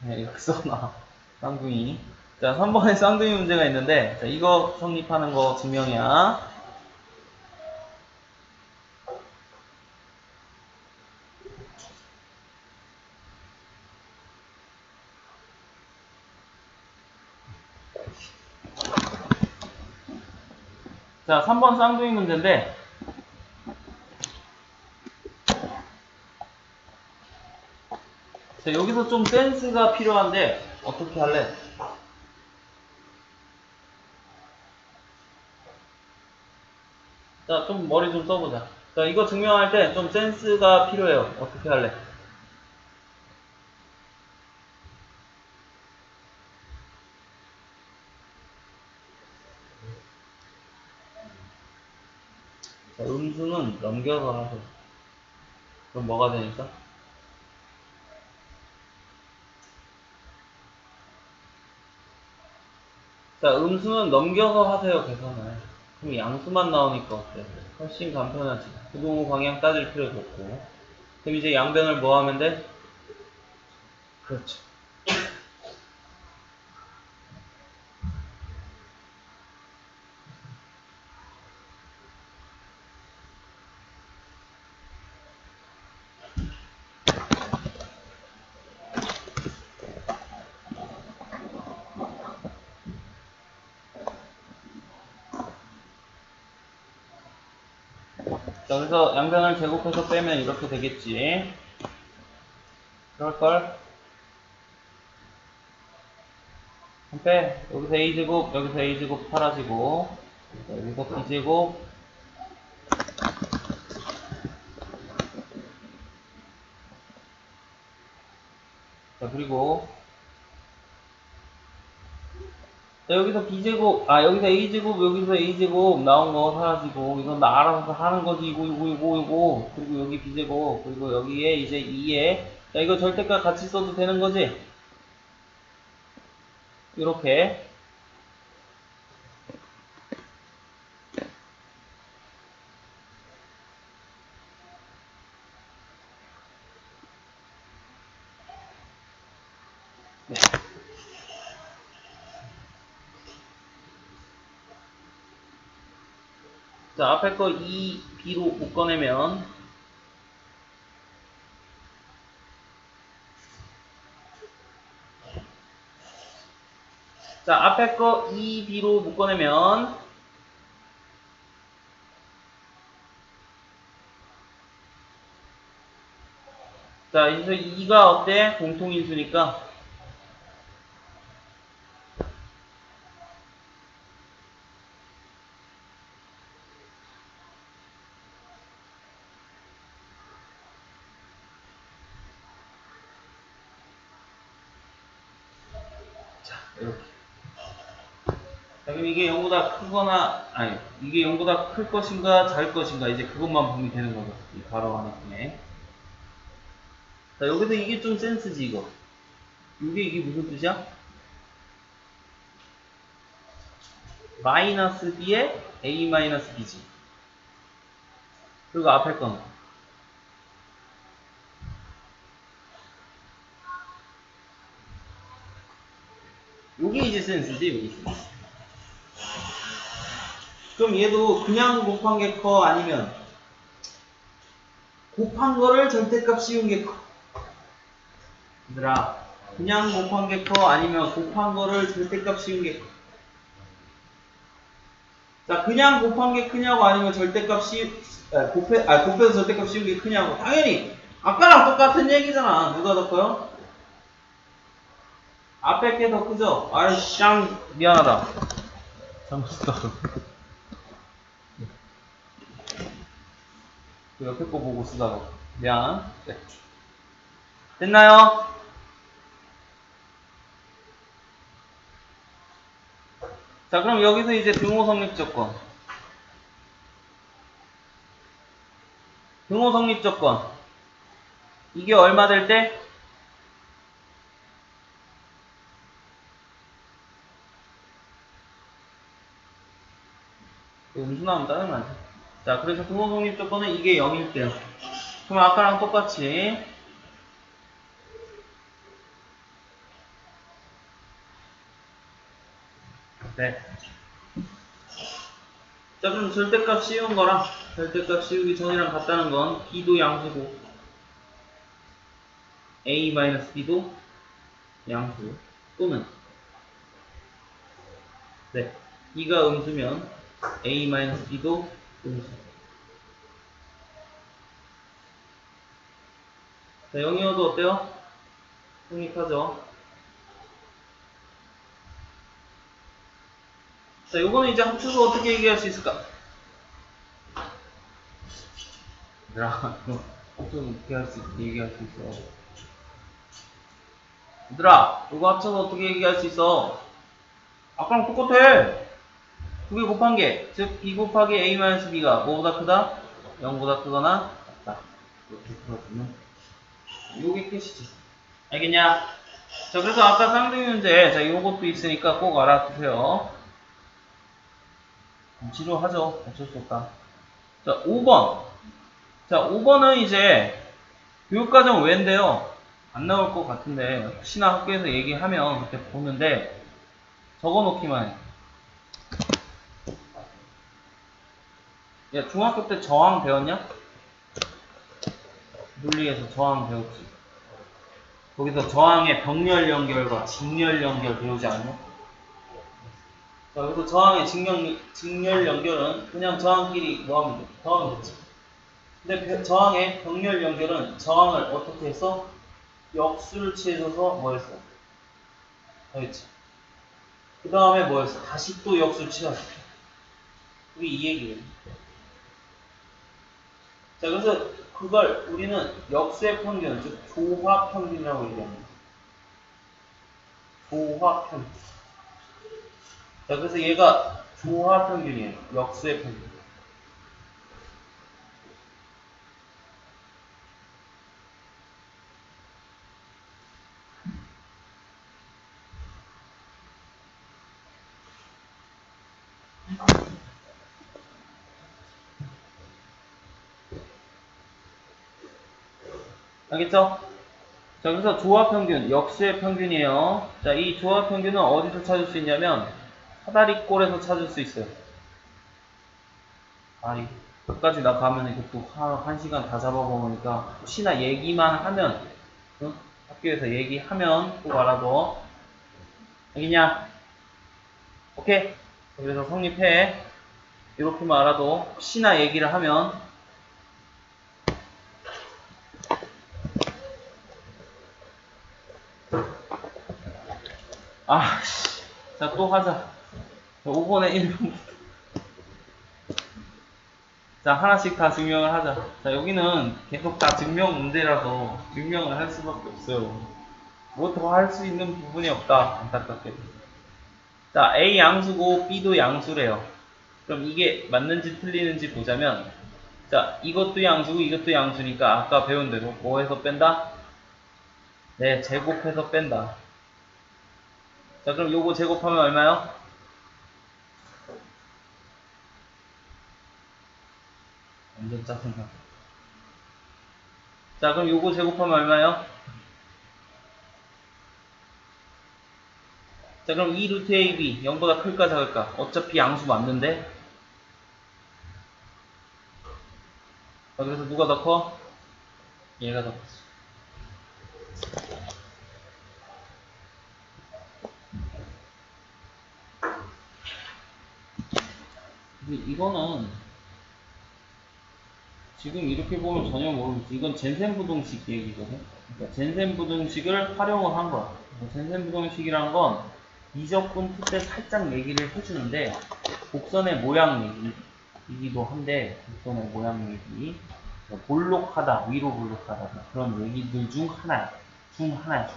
네, 이렇게 써놔. 쌍둥이. 자, 3번에 쌍둥이 문제가 있는데, 자, 이거 성립하는 거 증명이야. 자, 3번 쌍둥이 문제인데, 자, 여기서 좀 센스가 필요한데, 어떻게 할래? 자, 좀 머리 좀 써보자. 자, 이거 증명할 때 좀 센스가 필요해요. 어떻게 할래? 자, 음수는 넘겨서 하세요. 그럼 뭐가 되니까? 자, 음수는 넘겨서 하세요, 계산을. 그럼 양수만 나오니까 어때? 훨씬 간편하지. 부동호 방향 따질 필요도 없고. 그럼 이제 양변을 뭐 하면 돼? 그렇죠. 자, 그래서 양변을 제곱해서 빼면 이렇게 되겠지. 그럴걸? 빼. 여기서 a제곱, 여기서 a제곱 사라지고, 여기서 b제곱, 자, 그리고, 자, 여기서 b제곱, 여기서 a제곱, 여기서 a제곱 나온 거 사라지고, 이건 나 알아서 하는 거지. 이거. 그리고 여기 b제곱, 그리고 여기에 이제 2에, 자, 이거 절대값 같이 써도 되는 거지? 이렇게. 네. 자, 앞에 거 2b로 묶어내면, 자, 앞에 거 2b로 묶어내면, 자, 여기서 2가 어때? 공통인수니까, 자, 이렇게. 자, 그럼 이게 0보다 크거나, 이게 0보다 클 것인가, 작을 것인가, 이제 그것만 보면 되는 거죠. 이 바로 안에. 자, 여기서 이게 좀 센스지, 이거. 이게 무슨 뜻이야? 마이너스 b에 a 마이너스 b지. 그리고 앞에 거는. 요게 이제 센스지, 요게 센스. 그럼 얘도 그냥 곱한 게 커, 아니면 곱한 거를 절대값 씌운 게 커? 얘들아, 그냥 곱한 게 커, 아니면 곱한 거를 절대값 씌운 게 커? 자, 그냥 곱한 게 크냐고, 아니면 절대값 곱해서 절대값 씌운 게 크냐고. 당연히 아까랑 똑같은 얘기잖아. 누가 더 커요? 앞에 게 더 크죠? 쌍 미안하다. 잘못했다. 그 옆에 거 보고 쓰다가 미안. 네. 됐나요? 자, 그럼 여기서 이제 등호 성립 조건. 등호 성립 조건. 이게 얼마 될 때? 음수 나오면 짜증나지. 자, 그래서 등호 성립 조건은 이게 0일 때요. 그럼 아까랑 똑같이. 네. 자, 그럼 절대값 씌운 거랑 절대값 씌우기 전이랑 같다는 건 b도 양수고 a-b도 양수 또는 네, 2가 음수면 a-b도 음수. 자, 0이어도 어때요? 성립하죠. 자, 요거는 이제 합쳐서 어떻게 얘기할 수 있을까? 얘들아, 합쳐서 어떻게 얘기할 수 있어? 얘들아, 이거 합쳐서 어떻게 얘기할 수 있어? 아까랑 똑같아. 두 개 곱한 게, 즉, 2 곱하기 a-b가 뭐보다 크다? 0보다 크거나 같다. 이렇게 풀어주면 요게 끝이지. 알겠냐? 자, 그래서 아까 쌍둥이 문제, 자, 요것도 있으니까 꼭 알아두세요. 지루하죠? 어쩔 수 없다. 자, 5번. 자, 5번은 이제 교육과정 외인데요. 안 나올 것 같은데, 혹시나 학교에서 얘기하면 그때 보는데, 적어 놓기만 해. 야, 중학교 때 저항 배웠냐? 물리에서 저항 배웠지. 거기서 저항의 병렬 연결과 직렬 연결 배우지 않냐? 자, 그래서 저항의 직렬 연결은 그냥 저항끼리 뭐하면 돼? 더하면 되지. 근데 저항의 병렬 연결은 저항을 어떻게 해서 역수를 취해줘서 뭐였어? 더했지. 그 다음에 뭐였어? 다시 또 역수를 취했어. 우리 이 얘기예요. 자, 그래서 그걸 우리는 역수의 평균, 즉 조화 평균이라고 얘기합니다. 조화 평균. 자, 그래서 얘가 조화 평균이에요. 역수의 평균. 알겠죠? 자, 그래서 조합평균, 역수의 평균이에요. 자, 이 조합평균은 어디서 찾을 수 있냐면 사다리꼴에서 찾을 수 있어요. 아, 여기까지 나 가면 이것도 한 시간 다 잡아먹으니까 혹시나 얘기만 하면, 응? 학교에서 얘기하면 꼭 알아둬. 알겠냐? 오케이? 그래서 성립해. 이렇게만 알아도 혹시나 얘기를 하면 자, 또 하자. 5번에 1번. 자, 하나씩 다 증명을 하자. 자, 여기는 계속 다 증명 문제라서 증명을 할 수밖에 없어요. 뭐 더 할 수 있는 부분이 없다. 안타깝게. 자, A 양수고 B도 양수래요. 그럼 이게 맞는지 틀리는지 보자면, 자, 이것도 양수고 이것도 양수니까 아까 배운 대로 뭐 해서 뺀다? 네, 제곱해서 뺀다. 자, 그럼 요거 제곱하면 얼마요? 완전 짜증나. 자, 그럼 요거 제곱하면 얼마요? 자, 그럼 2 루트 AB 0보다 클까 작을까? 어차피 양수 맞는데? 자, 그래서 누가 더 커? 얘가 더 컸어. 근데 이거는 지금 이렇게 보면 전혀 모르겠지. 이건 젠센 부등식 얘기거든. 그러니까 젠센 부등식을 활용을 한 거야. 젠센 부등식이란 건 이적분 풀 때 살짝 얘기를 해주는데 곡선의 모양 얘기이기도 한데 곡선의 모양 얘기 볼록하다, 위로 볼록하다 그런 얘기들 중 하나야. 중 하나.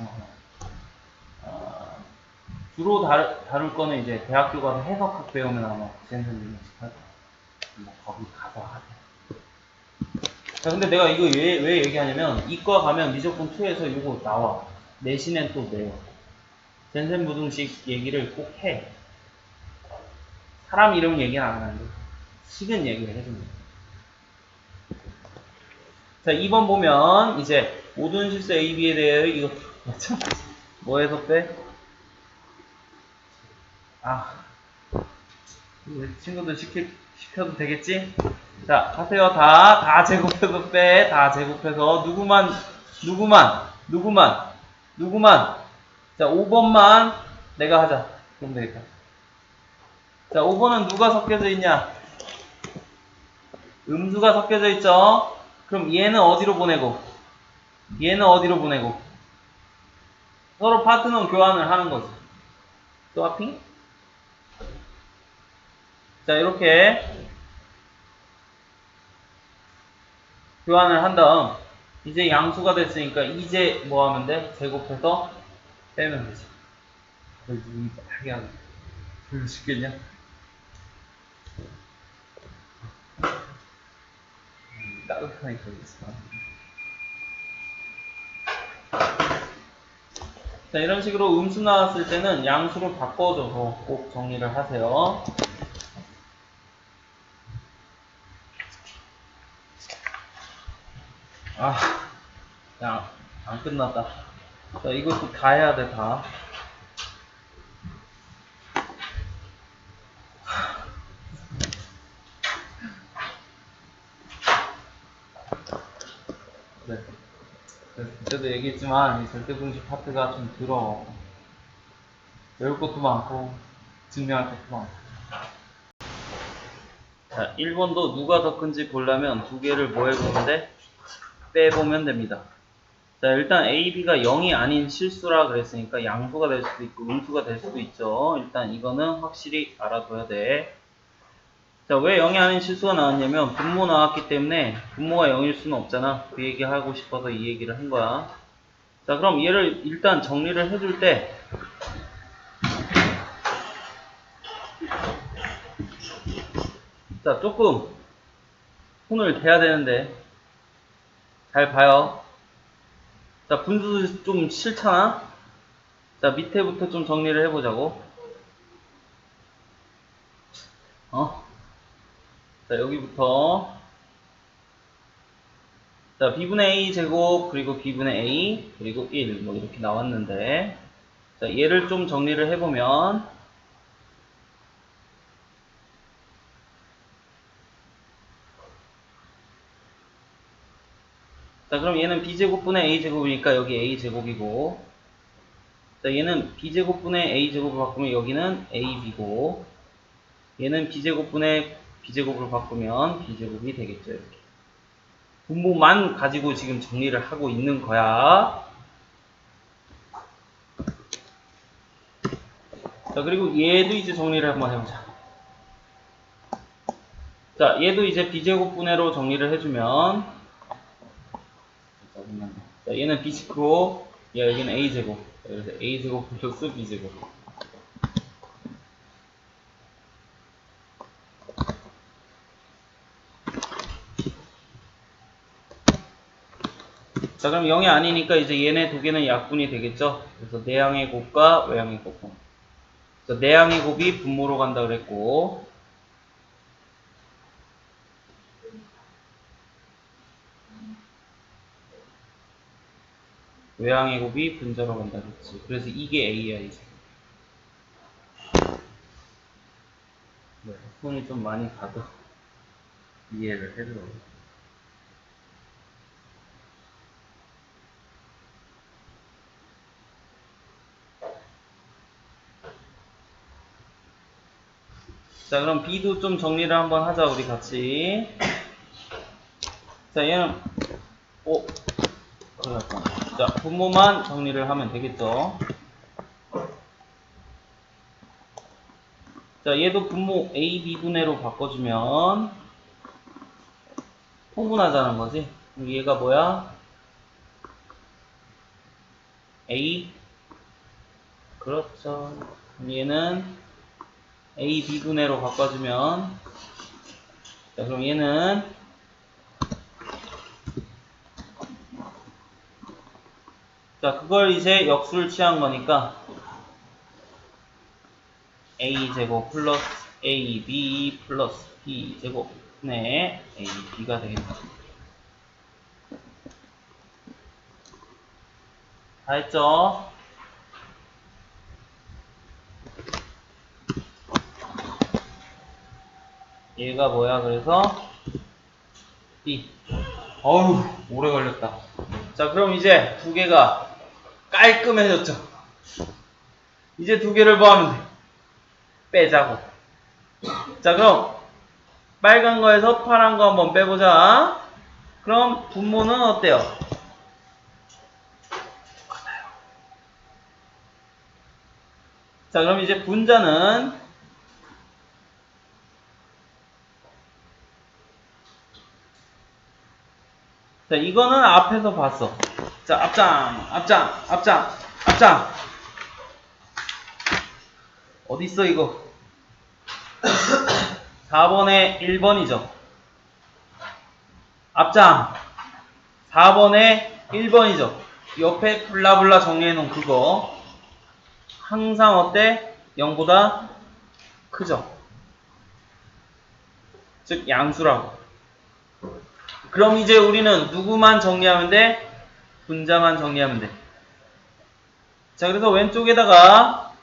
주로 다룰 거는 이제 대학교 가서 해석학 배우면 아마 젠센 부등식 할 거야. 뭐 거기 가서 하자. 자, 근데 내가 이거 왜 얘기하냐면, 이과 가면 미적분 2에서 이거 나와. 내신엔 또 내요. 젠센 부등식 얘기를 꼭 해. 사람 이름 얘기는 안 하는데, 식은 얘기를 해줍니다. 자, 2번 보면, 이제, 모든 실수 A, B에 대해 이거, 뭐 해서 빼? 우리 친구들 시켜도 되겠지? 자, 하세요. 다 제곱해서 빼. 다 제곱해서. 누구만. 자, 5번만 내가 하자. 그럼 되겠다. 자, 5번은 누가 섞여져 있냐? 음수가 섞여져 있죠? 그럼 얘는 어디로 보내고? 얘는 어디로 보내고? 서로 파트너 교환을 하는 거지. 스와핑? 자, 이렇게 교환을 한 다음 이제 양수가 됐으니까 이제 뭐 하면 돼? 제곱해서 빼면 되지. 그래서 눈이 빨개 하고 별로 쉽겠냐? 따뜻하니까 그랬어. 자, 이런 식으로 음수 나왔을 때는 양수로 바꿔줘서 꼭 정리를 하세요. 야, 안 끝났다. 자, 이것도 다 해야 돼, 다. 네. 그때도 얘기했지만, 이 절대공식 파트가 좀 더러워. 외울 것도 많고, 증명할 것도 많고. 자, 1번도 누가 더 큰지 보려면 두 개를 뭐 해보면 돼? 빼보면 됩니다. 자, 일단 A, B가 0이 아닌 실수라 그랬으니까 양수가 될 수도 있고 음수가 될 수도 있죠. 일단 이거는 확실히 알아둬야 돼. 자, 왜 0이 아닌 실수가 나왔냐면 분모 나왔기 때문에 분모가 0일 수는 없잖아. 그 얘기 하고 싶어서 이 얘기를 한 거야. 자, 그럼 얘를 일단 정리를 해줄 때 자, 조금 손을 대야 되는데 잘 봐요. 자, 분수 좀 싫잖아? 자, 밑에부터 좀 정리를 해보자고. 자, 여기부터. 자, b분의 a 제곱, 그리고 b분의 a, 그리고 1, 뭐 이렇게 나왔는데. 자, 얘를 좀 정리를 해보면. 자, 그럼 얘는 b제곱분의 a제곱이니까 여기 a제곱이고. 자, 얘는 b제곱분의 a제곱을 바꾸면 여기는 ab고. 얘는 b제곱분의 b제곱을 바꾸면 b제곱이 되겠죠, 이렇게. 분모만 가지고 지금 정리를 하고 있는 거야. 자, 그리고 얘도 이제 정리를 한번 해보자. 자, 얘도 이제 b제곱분해로 정리를 해주면. 자, 얘는 b제곱, 여기는 a제곱. 그래서 a제곱 플러스 b제곱. 자, 그럼 0이 아니니까 이제 얘네 두 개는 약분이 되겠죠? 그래서 내항의 곱과 외항의 곱. 그래서 내항의 곱이 분모로 간다 그랬고, 외항의 곱이 분자로 간다 그랬지. 그래서 이게 a야, 이제. 네, 손이 좀 많이 가도 이해를 해주라고. 자, 그럼 b도 좀 정리를 한번 하자, 우리 같이. 자, 얘는, 그렇구나. 자, 분모만 정리를 하면 되겠죠. 자, 얘도 분모 a, b분해로 바꿔주면 통분하자는 거지. 그럼 얘가 뭐야? a, 그렇죠. 그럼 얘는 a, b분해로 바꿔주면, 자, 그럼 얘는 자, 그걸 이제 역수를 취한 거니까 a제곱 플러스 ab 플러스 b제곱 네, ab가 되겠다. 다 했죠? 얘가 뭐야? 그래서 b. 어휴, 오래 걸렸다. 자, 그럼 이제 두 개가 깔끔해졌죠? 이제 두 개를 뭐 하면 돼? 빼자고. 자, 그럼 빨간 거에서 파란 거 한번 빼보자. 그럼 분모는 어때요? 자, 그럼 이제 분자는 자, 이거는 앞에서 봤어. 자, 앞장. 어딨어, 이거? 4번에 1번이죠. 앞장. 4번에 1번이죠. 옆에 블라블라 정리해놓은 그거. 항상 어때? 0보다 크죠. 즉, 양수라고. 그럼 이제 우리는 누구만 정리하면 돼? 분자만 정리하면 돼. 자, 그래서 왼쪽에다가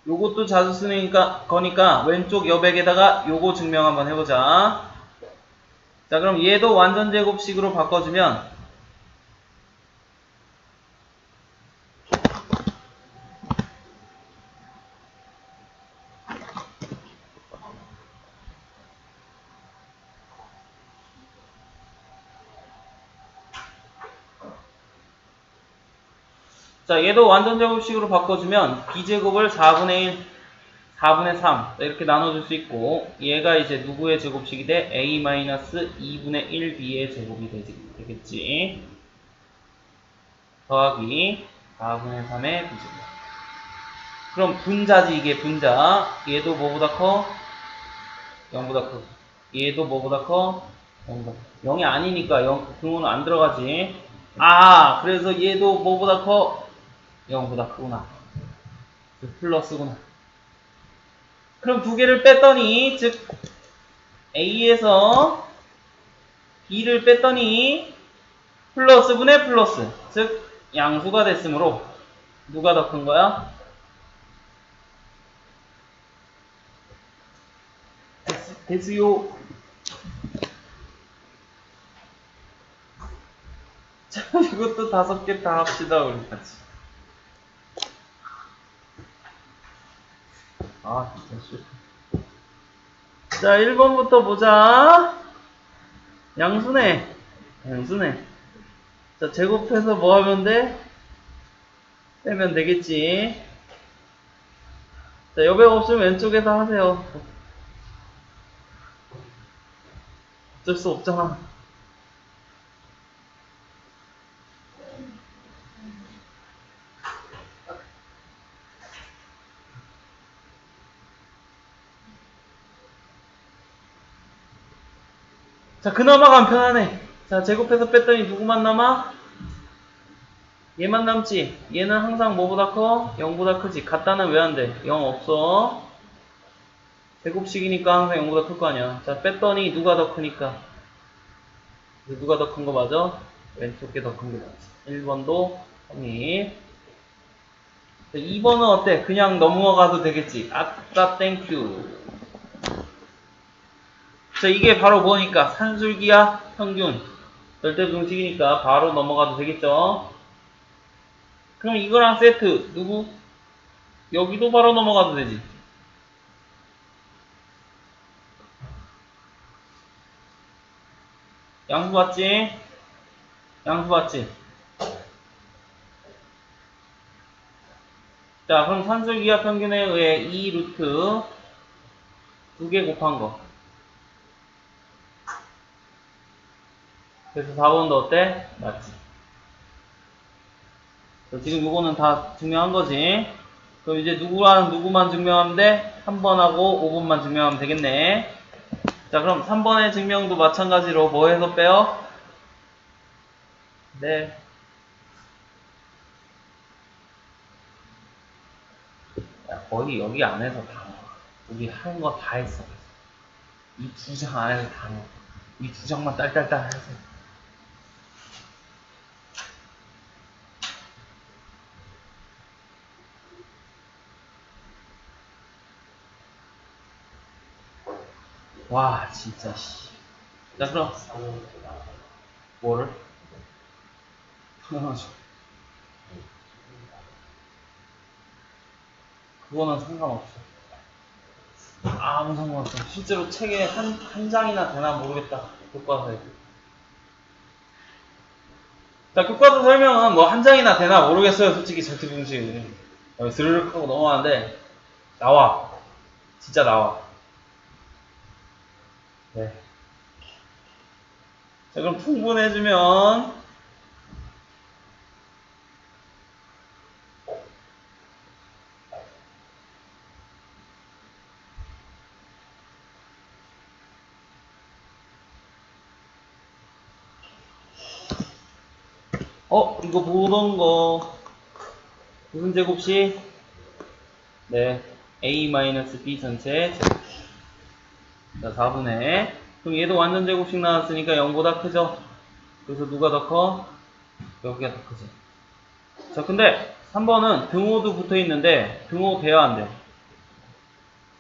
요것도 자주 쓰는 거니까 왼쪽 여백에다가 요거 증명 한번 해보자. 자, 그럼 얘도 완전 제곱식으로 바꿔주면 자, 얘도 완전 제곱식으로 바꿔주면 b제곱을 4분의 1, 4분의 3 이렇게 나눠줄 수 있고, 얘가 이제 누구의 제곱식이 돼? a-2분의 1b의 제곱이 되겠지. 더하기 4분의 3의 b제곱. 그럼 분자지, 이게 분자. 얘도 뭐보다 커? 0보다 크고. 얘도 뭐보다 커? 0보다. 0이 아니니까 0, 등호는 안 들어가지. 아, 그래서 얘도 뭐보다 커? 0보다 크구나. 플러스구나. 그럼 두 개를 뺐더니, 즉 A에서 B를 뺐더니 플러스분의 플러스, 즉 양수가 됐으므로 누가 더 큰 거야? 됐어요. 자, 이것도 5개 다 합시다, 우리 같이. 아, 진짜 싫다. 자, 1번부터 보자. 양수네. 양수네. 자, 제곱해서 뭐 하면 돼? 빼면 되겠지. 자, 여백 없으면 왼쪽에서 하세요. 어쩔 수 없잖아. 자, 그나마 간편하네. 자, 제곱해서 뺐더니 누구만 남아? 얘만 남지. 얘는 항상 뭐보다 커? 0보다 크지. 같다는 왜 안 돼? 0 없어. 제곱식이니까 항상 0보다 클 거 아니야. 자, 뺐더니 누가 더 크니까? 누가 더 큰 거 맞아? 왼쪽 게 더 큰 게 맞지. 1번도 성립. 2번은 어때? 그냥 넘어가도 되겠지. 아따 땡큐. 자, 이게 바로 뭐니까? 산술기하 평균. 절대분식이니까 바로 넘어가도 되겠죠? 그럼 이거랑 세트 누구? 여기도 바로 넘어가도 되지. 양수 봤지? 양수 봤지? 자, 그럼 산술기하 평균에 의해 2 루트 2개 곱한 거. 그래서 4번도 어때? 맞지? 지금 요거는 다 증명한 거지. 그럼 이제 누구랑 누구만 증명하면 돼? 3번하고 5번만 증명하면 되겠네. 자, 그럼 3번의 증명도 마찬가지로 뭐 해서 빼요? 네. 야, 거의 여기 안에서 다 넣어. 우리 하는 거 다 했어. 이 두 장 안에서 다 넣어. 이 두 장만 딸딸딸 해서. 와, 진짜, 씨. 자, 그럼. 뭐를? 당연하죠. 그거는 상관없어. 아무 상관없어. 실제로 책에 한 장이나 되나 모르겠다. 교과서에. 자, 교과서 설명은 뭐 한 장이나 되나 모르겠어요. 솔직히 절대분식. 스르륵 하고 넘어가는데, 나와. 진짜 나와. 네. 자, 그럼 풍분해주면, 이거 보던 거. 무슨 제곱식? 네. a-b 전체 제곱. 자, 4분의. 그럼 얘도 완전 제곱식 나왔으니까 0보다 크죠? 그래서 누가 더 커? 여기가 더 크지. 자, 근데 3번은 등호도 붙어 있는데, 등호 돼요, 안 돼?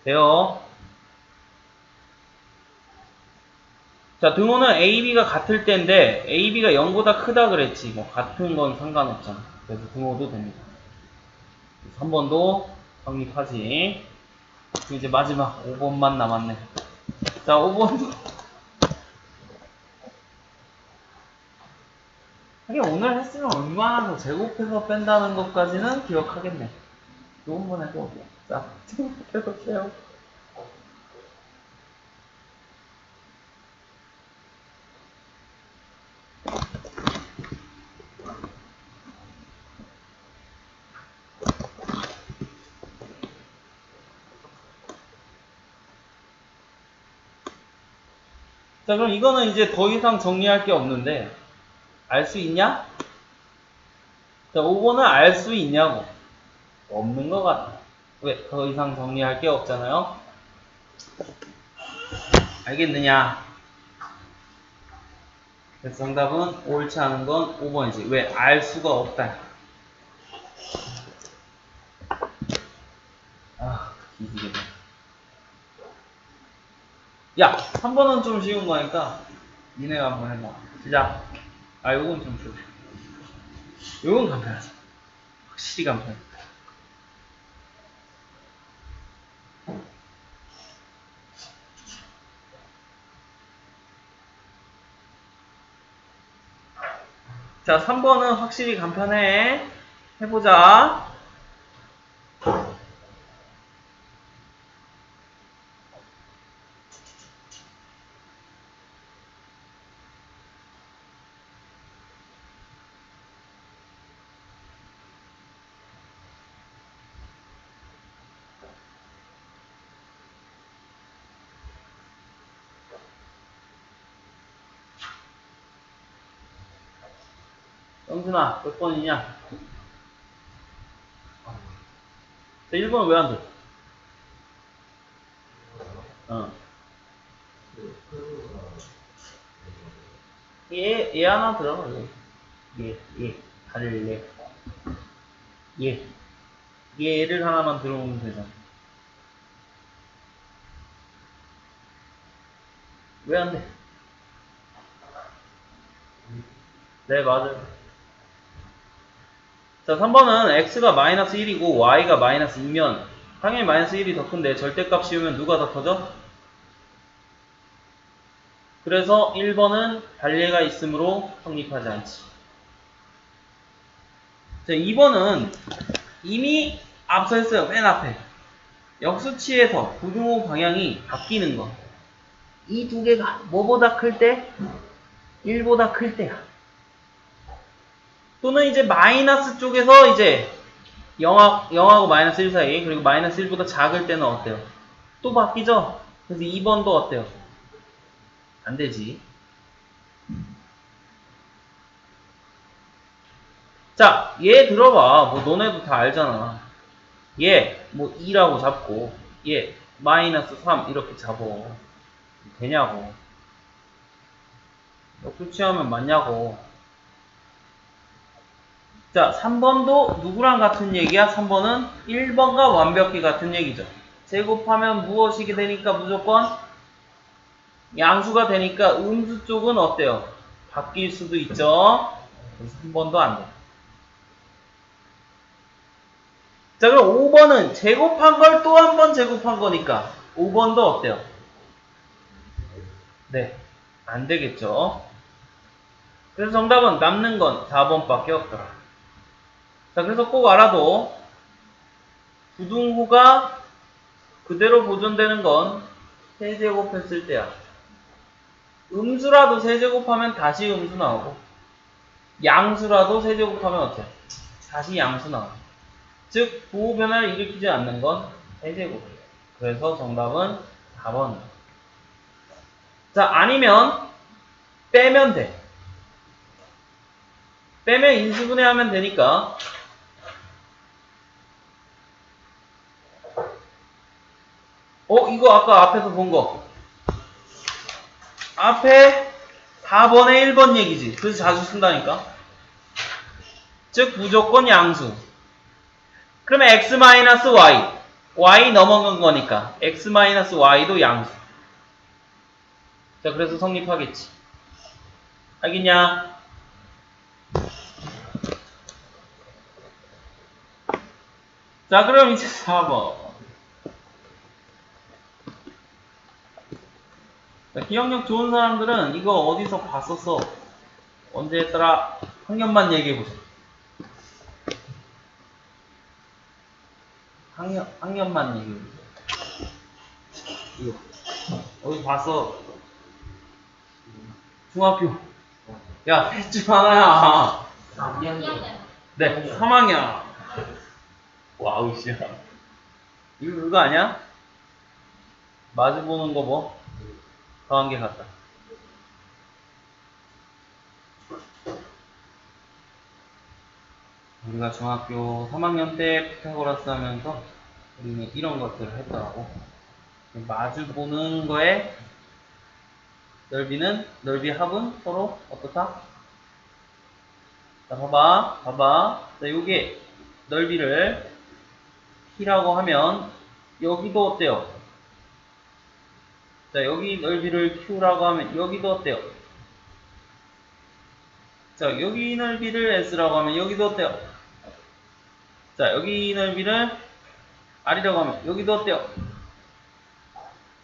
돼요. 자, 등호는 AB가 같을 때인데, AB가 0보다 크다 그랬지. 뭐, 같은 건 상관없잖아. 그래서 등호도 됩니다. 3번도 성립하지. 이제 마지막 5번만 남았네. 자, 5번도. 하긴 오늘 오늘 했으면 얼마나 더 제곱해서 뺀다는 것까지는 기억하겠네. 또 한 번 해볼게요. 자, 제곱해볼게요. 자, 그럼 이거는 이제 더 이상 정리할 게 없는데, 알 수 있냐? 자, 5번은 알 수 있냐고. 없는 것 같아. 왜? 더 이상 정리할 게 없잖아요? 알겠느냐? 그래서 정답은 옳지 않은 건 5번이지. 왜? 알 수가 없다. 아, 뒤지겠네. 야, 3번은 좀 쉬운 거니까 니네가 한번 해봐. 시작. 아, 요건 좀 쉬워. 요건 간편하지. 확실히 간편. 자, 3번은 확실히 간편해. 해보자. 영준아, 몇 번이냐? 자, 1번은 왜 안 돼? 어. 얘 하나 들어가, 얘. 달래. 얘. 얘를 하나만 들어오면 되잖아. 왜 안 돼? 네, 맞아요. 자, 3번은 x가 마이너스 1이고 y가 마이너스 2면 당연히 마이너스 1이 더 큰데 절대값 씌우면 누가 더 커져? 그래서 1번은 반례가 있으므로 성립하지 않지. 자, 2번은 이미 앞서 했어요. 맨 앞에. 역수치에서 부등호 방향이 바뀌는 거. 이 두 개가 뭐보다 클 때? 1보다 클 때야. 또는 이제 마이너스 쪽에서 이제 0하고 마이너스 1 사이, 그리고 마이너스 1보다 작을 때는 어때요? 또 바뀌죠? 그래서 2번도 어때요? 안 되지. 자, 얘 들어봐. 뭐 너네도 다 알잖아. 얘 뭐 2라고 잡고 얘 마이너스 3 이렇게 잡어. 되냐고. 역수치하면 맞냐고. 자, 3번도 누구랑 같은 얘기야? 3번은 1번과 완벽히 같은 얘기죠. 제곱하면 무엇이 되니까 무조건 양수가 되니까 음수 쪽은 어때요? 바뀔 수도 있죠. 그래서 3번도 안 돼. 자, 그럼 5번은 제곱한 걸 또 한 번 제곱한 거니까 5번도 어때요? 네, 안 되겠죠. 그래서 정답은 남는 건 4번밖에 없더라. 자, 그래서 꼭 알아도 부등호가 그대로 보존되는 건 세제곱했을 때야. 음수라도 세제곱하면 다시 음수 나오고 양수라도 세제곱하면 어때? 다시 양수 나오고. 즉 부호 변화를 일으키지 않는 건 세제곱이에요. 그래서 정답은 4번. 자, 아니면 빼면 돼. 빼면 인수분해하면 되니까 이거 아까 앞에서 본 거. 앞에 4번에 1번 얘기지. 그래서 자주 쓴다니까. 즉 무조건 양수. 그러면 x-y. y 넘어간 거니까 x-y도 양수. 자, 그래서 성립하겠지. 알겠냐? 자, 그럼 이제 4번. 자, 기억력 좋은 사람들은 이거 어디서 봤었어? 언제 했더라? 학년만 얘기해보자. 학년만 얘기해보자. 이거. 어디 봤어? 중학교. 야, 셋 중 하나야. 3학년. 네, 3학년. 와우, 씨야. 이거 그거 아니야? 마주보는 거 뭐? 더한 게 같다. 우리가 중학교 3학년 때 피타고라스 하면서 우리는 이런 것들을 했더라고. 마주 보는 거에 넓이 합은 서로 어떻다? 자, 봐봐. 자, 요게 넓이를 T라고 하면 여기도 어때요? 자, 여기 넓이를 Q라고 하면 여기도 어때요? 자, 여기 넓이를 S라고 하면 여기도 어때요? 자, 여기 넓이를 R이라고 하면 여기도 어때요?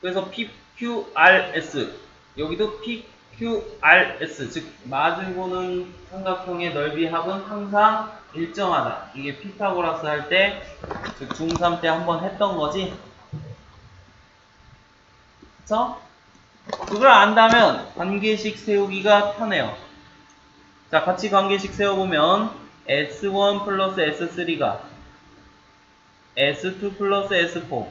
그래서 PQRS 여기도 PQRS 즉 마주보는 삼각형의 넓이 합은 항상 일정하다. 이게 피타고라스 할 때 즉 중3 때 한번 했던 거지. 그쵸? 그걸 안다면 관계식 세우기가 편해요. 자, 같이 관계식 세워보면 S1 플러스 S3가 S2 플러스 S4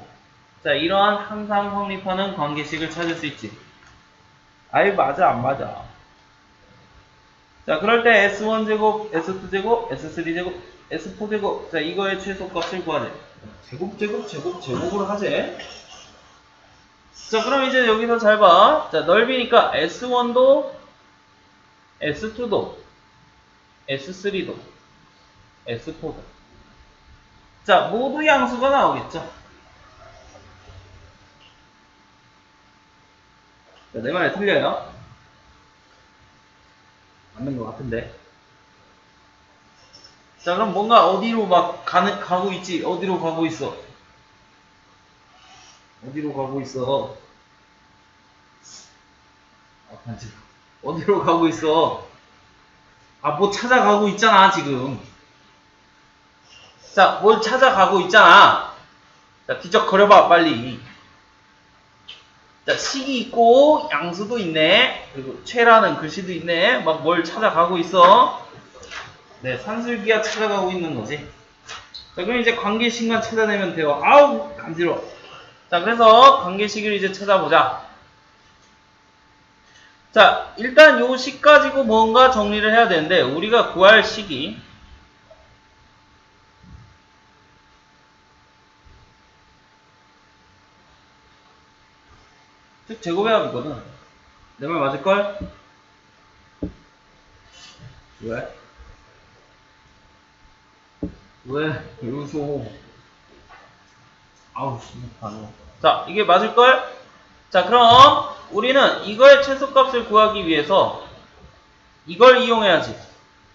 자, 이러한 항상 성립하는 관계식을 찾을 수 있지. 아이, 맞아, 안 맞아. 자, 그럴 때 S1제곱, S2제곱, S3제곱, S4제곱. 자, 이거의 최소값을 구하재. 제곱으로 하재. 자, 그럼 이제 여기서 잘 봐. 자, 넓이니까 S1도, S2도, S3도, S4도. 자, 모두 양수가 나오겠죠. 자, 내 말이 틀려요? 맞는 것 같은데. 자, 그럼 뭔가 어디로 막 가고 있지? 어디로 가고 있어? 어디로 가고 있어? 반지. 어디로 가고 있어? 아, 뭐 찾아가고 있잖아, 지금. 자, 뭘 찾아가고 있잖아. 자, 뒤적거려봐, 빨리. 자, 식이 있고, 양수도 있네. 그리고 최라는 글씨도 있네. 막 뭘 찾아가고 있어. 네, 산술기가 찾아가고 있는 거지. 자, 그럼 이제 관계식만 찾아내면 돼요. 아우, 간지러워. 자, 그래서 관계식을 이제 찾아보자. 자, 일단 요 식 가지고 뭔가 정리를 해야 되는데, 우리가 구할 식이, 즉, 제곱의 합이거든. 내 말 맞을걸? 왜? 왜? 여기서. 아우, 심각하네. 자, 이게 맞을걸? 자, 그럼 우리는 이거의 최소값을 구하기 위해서 이걸 이용해야지.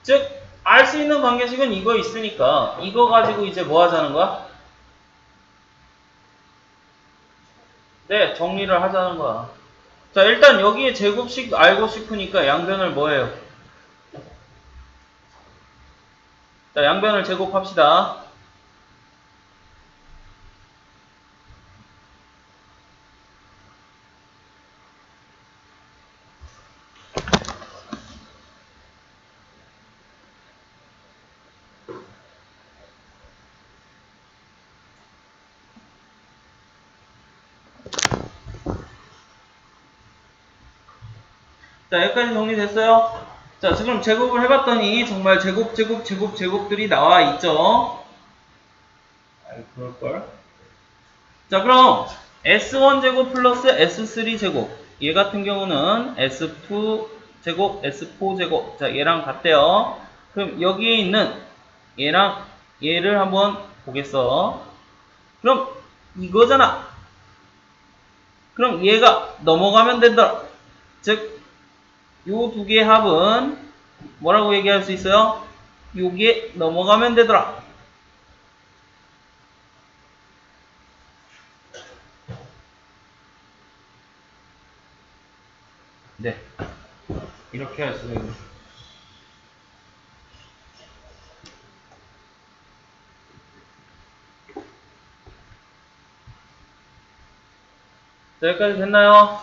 즉, 알 수 있는 관계식은 이거 있으니까 이거 가지고 이제 뭐 하자는 거야? 네, 정리를 하자는 거야. 자, 일단 여기에 제곱식 알고 싶으니까 양변을 뭐 해요? 자, 양변을 제곱합시다. 자, 여기까지 정리됐어요? 자, 지금 제곱을 해봤더니 정말 제곱들이 나와 있죠? 아이, 그럴걸? 자, 그럼 S1제곱 플러스 S3제곱 얘 같은 경우는 S2제곱, S4제곱 자, 얘랑 같대요. 그럼 여기에 있는 얘랑 얘를 한번 보겠어. 그럼 이거잖아. 그럼 얘가 넘어가면 된다. 즉, 요 두 개의 합은 뭐라고 얘기할 수 있어요? 요게 넘어가면 되더라. 네. 이렇게 할 수가 있는. 자, 여기까지 됐나요?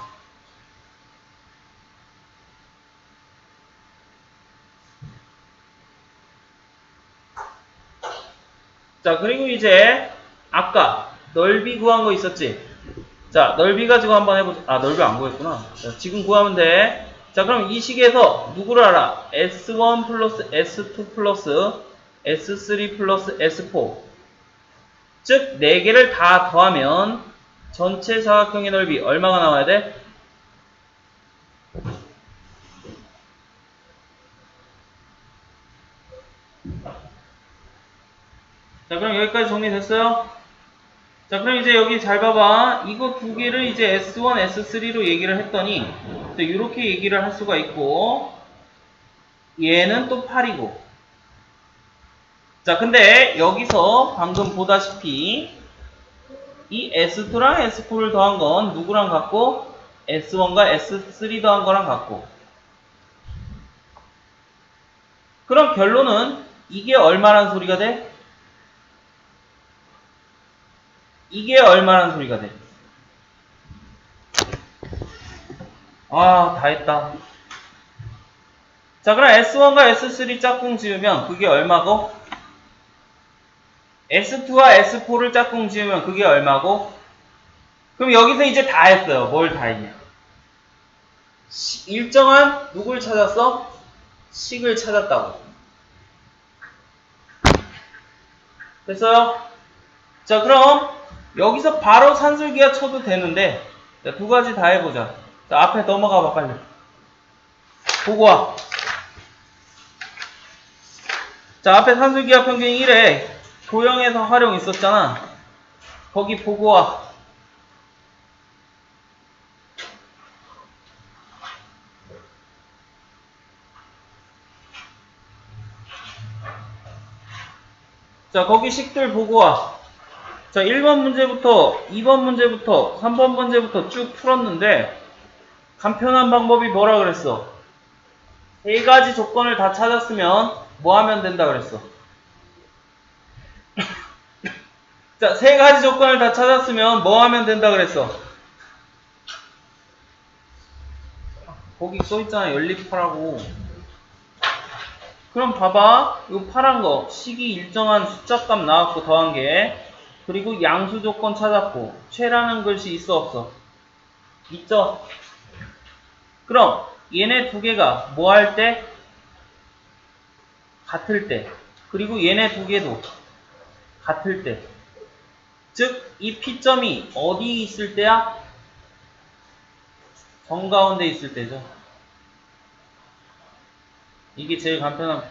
자, 그리고 이제 아까 넓이 구한 거 있었지? 자, 넓이 가지고 한번 해보자. 아, 넓이 안 구했구나. 자, 지금 구하면 돼. 자, 그럼 이 식에서 누구를 알아? S1 플러스 S2 플러스 S3 플러스 S4. 즉, 4개를 다 더하면 전체 사각형의 넓이 얼마가 나와야 돼? 자, 그럼 여기까지 정리됐어요? 자, 그럼 이제 여기 잘 봐봐. 이거 두 개를 이제 S1, S3로 얘기를 했더니 또 이렇게 얘기를 할 수가 있고 얘는 또 8이고. 자, 근데 여기서 방금 보다시피 이 S2랑 S4를 더한 건 누구랑 같고? S1과 S3 더한 거랑 같고. 그럼 결론은 이게 얼마란 소리가 돼? 이게 얼마란 소리가 돼? 아, 다 했다. 자, 그럼 S1과 S3 짝꿍 지으면 그게 얼마고? S2와 S4를 짝꿍 지으면 그게 얼마고? 그럼 여기서 이제 다 했어요. 뭘 다 했냐? 일정한 누굴 찾았어? 식을 찾았다고. 됐어요? 자, 그럼 여기서 바로 산술기하 쳐도 되는데 자, 두 가지 다 해보자. 자, 앞에 넘어가 봐 빨리. 보고 와. 자, 앞에 산술기하 평균 1에 도형에서 활용 있었잖아. 거기 보고 와. 자, 거기 식들 보고 와. 자, 1번 문제부터 2번 문제부터 3번 문제부터 쭉 풀었는데 간편한 방법이 뭐라 그랬어? 세 가지 조건을 다 찾았으면 뭐 하면 된다 그랬어? 자, 세 가지 조건을 다 찾았으면 뭐 하면 된다 그랬어? 거기 써있잖아. 연립하라고. 그럼 봐봐. 이 파란 거 식이 일정한 숫자값 나왔고 더한 게 그리고 양수 조건 찾았고 최라는 글씨 있어 없어? 있죠? 그럼 얘네 두 개가 뭐 할 때? 같을 때. 그리고 얘네 두 개도 같을 때. 즉, 이 P점이 어디 있을 때야? 정가운데 있을 때죠. 이게 제일 간편한.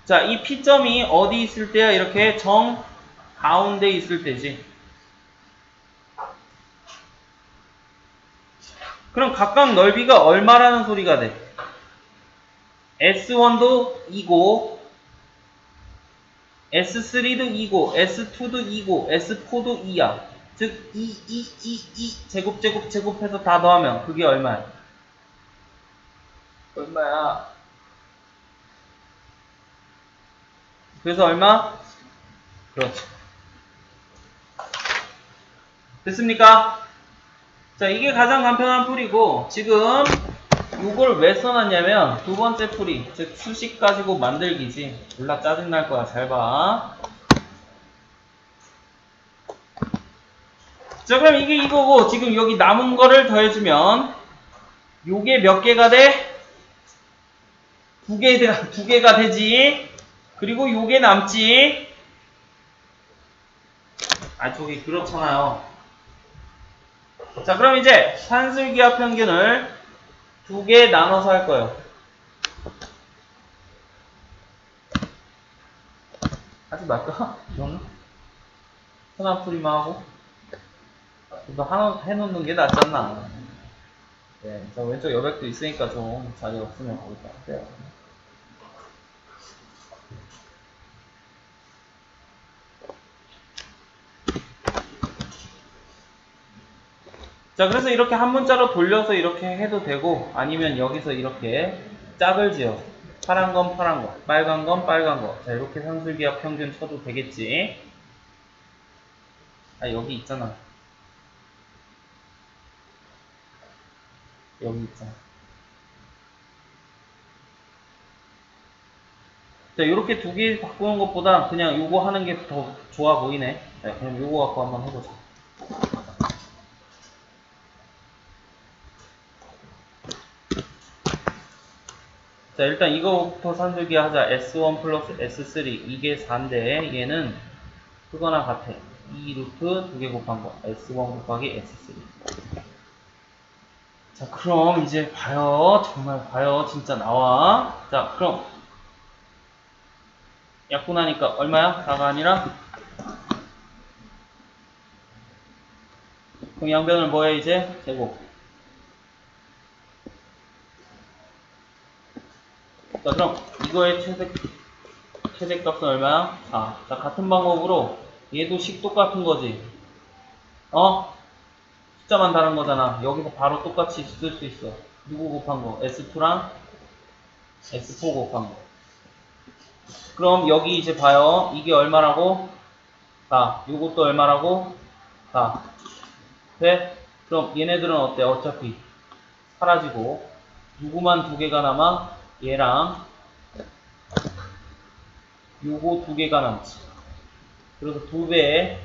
자, 이 P점이 어디 있을 때야? 이렇게 정 가운데 있을 때지. 그럼 각각 넓이가 얼마라는 소리가 돼? S1도 2고 S3도 2고 S2도 2고 S4도 2야. 즉 2 제곱해서 다 더하면 그게 얼마야? 얼마야? 그래서 얼마? 그렇죠. 됐습니까? 자, 이게 가장 간편한 풀이고 지금 이걸 왜 써놨냐면 두 번째 풀이, 즉 수식 가지고 만들기지. 졸라 짜증날 거야. 잘 봐. 자, 그럼 이게 이거고 지금 여기 남은 거를 더해주면 요게 몇 개가 돼? 두 개가 되지. 그리고 요게 남지. 아, 저기 그렇잖아요. 자, 그럼 이제 산술기하 평균을 두 개 나눠서 할 거예요. 하지 말까? 이거는? 하나 풀이만 하고. 이거 하나 해놓는 게 낫지 않나? 네, 저 왼쪽 여백도 있으니까 좀 자리 없으면 거기다 할게요. 자, 그래서 이렇게 한 문자로 돌려서 이렇게 해도 되고 아니면 여기서 이렇게 짝을 지어 파란 건 파란 거, 빨간 건 빨간 거. 자, 이렇게 산술기하 평균 쳐도 되겠지. 아, 여기 있잖아. 여기 있잖아. 자, 이렇게 두 개 바꾸는 것보다 그냥 요거 하는 게 더 좋아 보이네. 자, 그럼 요거 갖고 한번 해보자. 자, 일단 이거부터 산술기 하자. S1 플러스 S3 이게 4인데 얘는 크거나 같아. 2 루트 두 개 곱한 거 S1 곱하기 S3. 자, 그럼 이제 봐요. 정말 봐요. 진짜 나와. 자, 그럼 약분하니까 얼마야? 4가 아니라? 그럼 양변을 뭐해 이제? 제곱. 자, 그럼 이거의 최대값은 얼마야? 4. 자, 같은 방법으로 얘도 식 똑같은 거지. 어? 숫자만 다른 거잖아. 여기서 바로 똑같이 쓸 수 있어. 누구 곱한 거? S2랑 S4 곱한 거. 그럼 여기 이제 봐요. 이게 얼마라고? 4. 요것도 얼마라고? 4. 돼? 그럼 얘네들은 어때? 어차피 사라지고 누구만 두 개가 남아? 얘랑 요거 두 개가 남지. 그래서 두 배의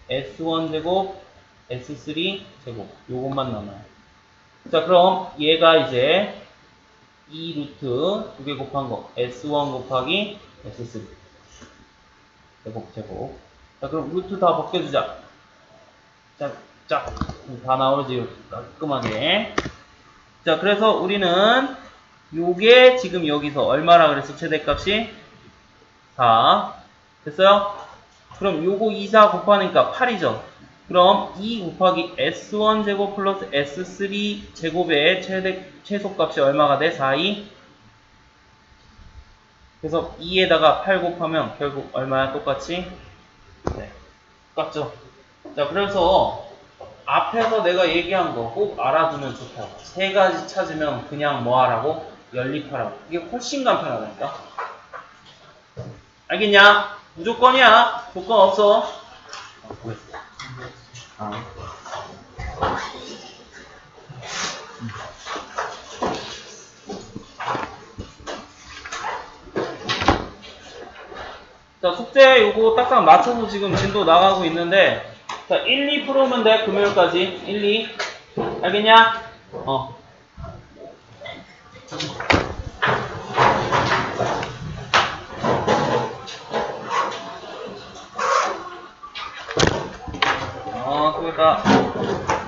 S1 제곱, S3 제곱 요것만 남아요. 자, 그럼 얘가 이제 2 루트 두 개 곱한 거 S1 곱하기 S3 제곱. 자, 그럼 루트 다 벗겨주자. 자, 다 나오지 이렇게 깔끔하게. 자, 그래서 우리는 요게 지금 여기서 얼마라 그랬어? 최대값이 4 됐어요? 그럼 요거 2, 4 곱하니까 8이죠. 그럼 2 곱하기 S1 제곱 플러스 S3 제곱의 최소값이 얼마가 돼? 4, 2. 그래서 2에다가 8 곱하면 결국 얼마야? 똑같이? 네. 똑같죠? 자, 그래서 앞에서 내가 얘기한 거 꼭 알아두면 좋다고. 세 가지 찾으면 그냥 뭐 하라고? 연립하라고. 이게 훨씬 간편하다니까. 알겠냐? 무조건이야. 조건 없어. 보겠습니다. 자, 숙제 요거 딱딱 맞춰서 지금 진도 나가고 있는데, 자, 1, 2 풀으면 돼. 금요일까지. 1, 2. 알겠냐? 수고했다.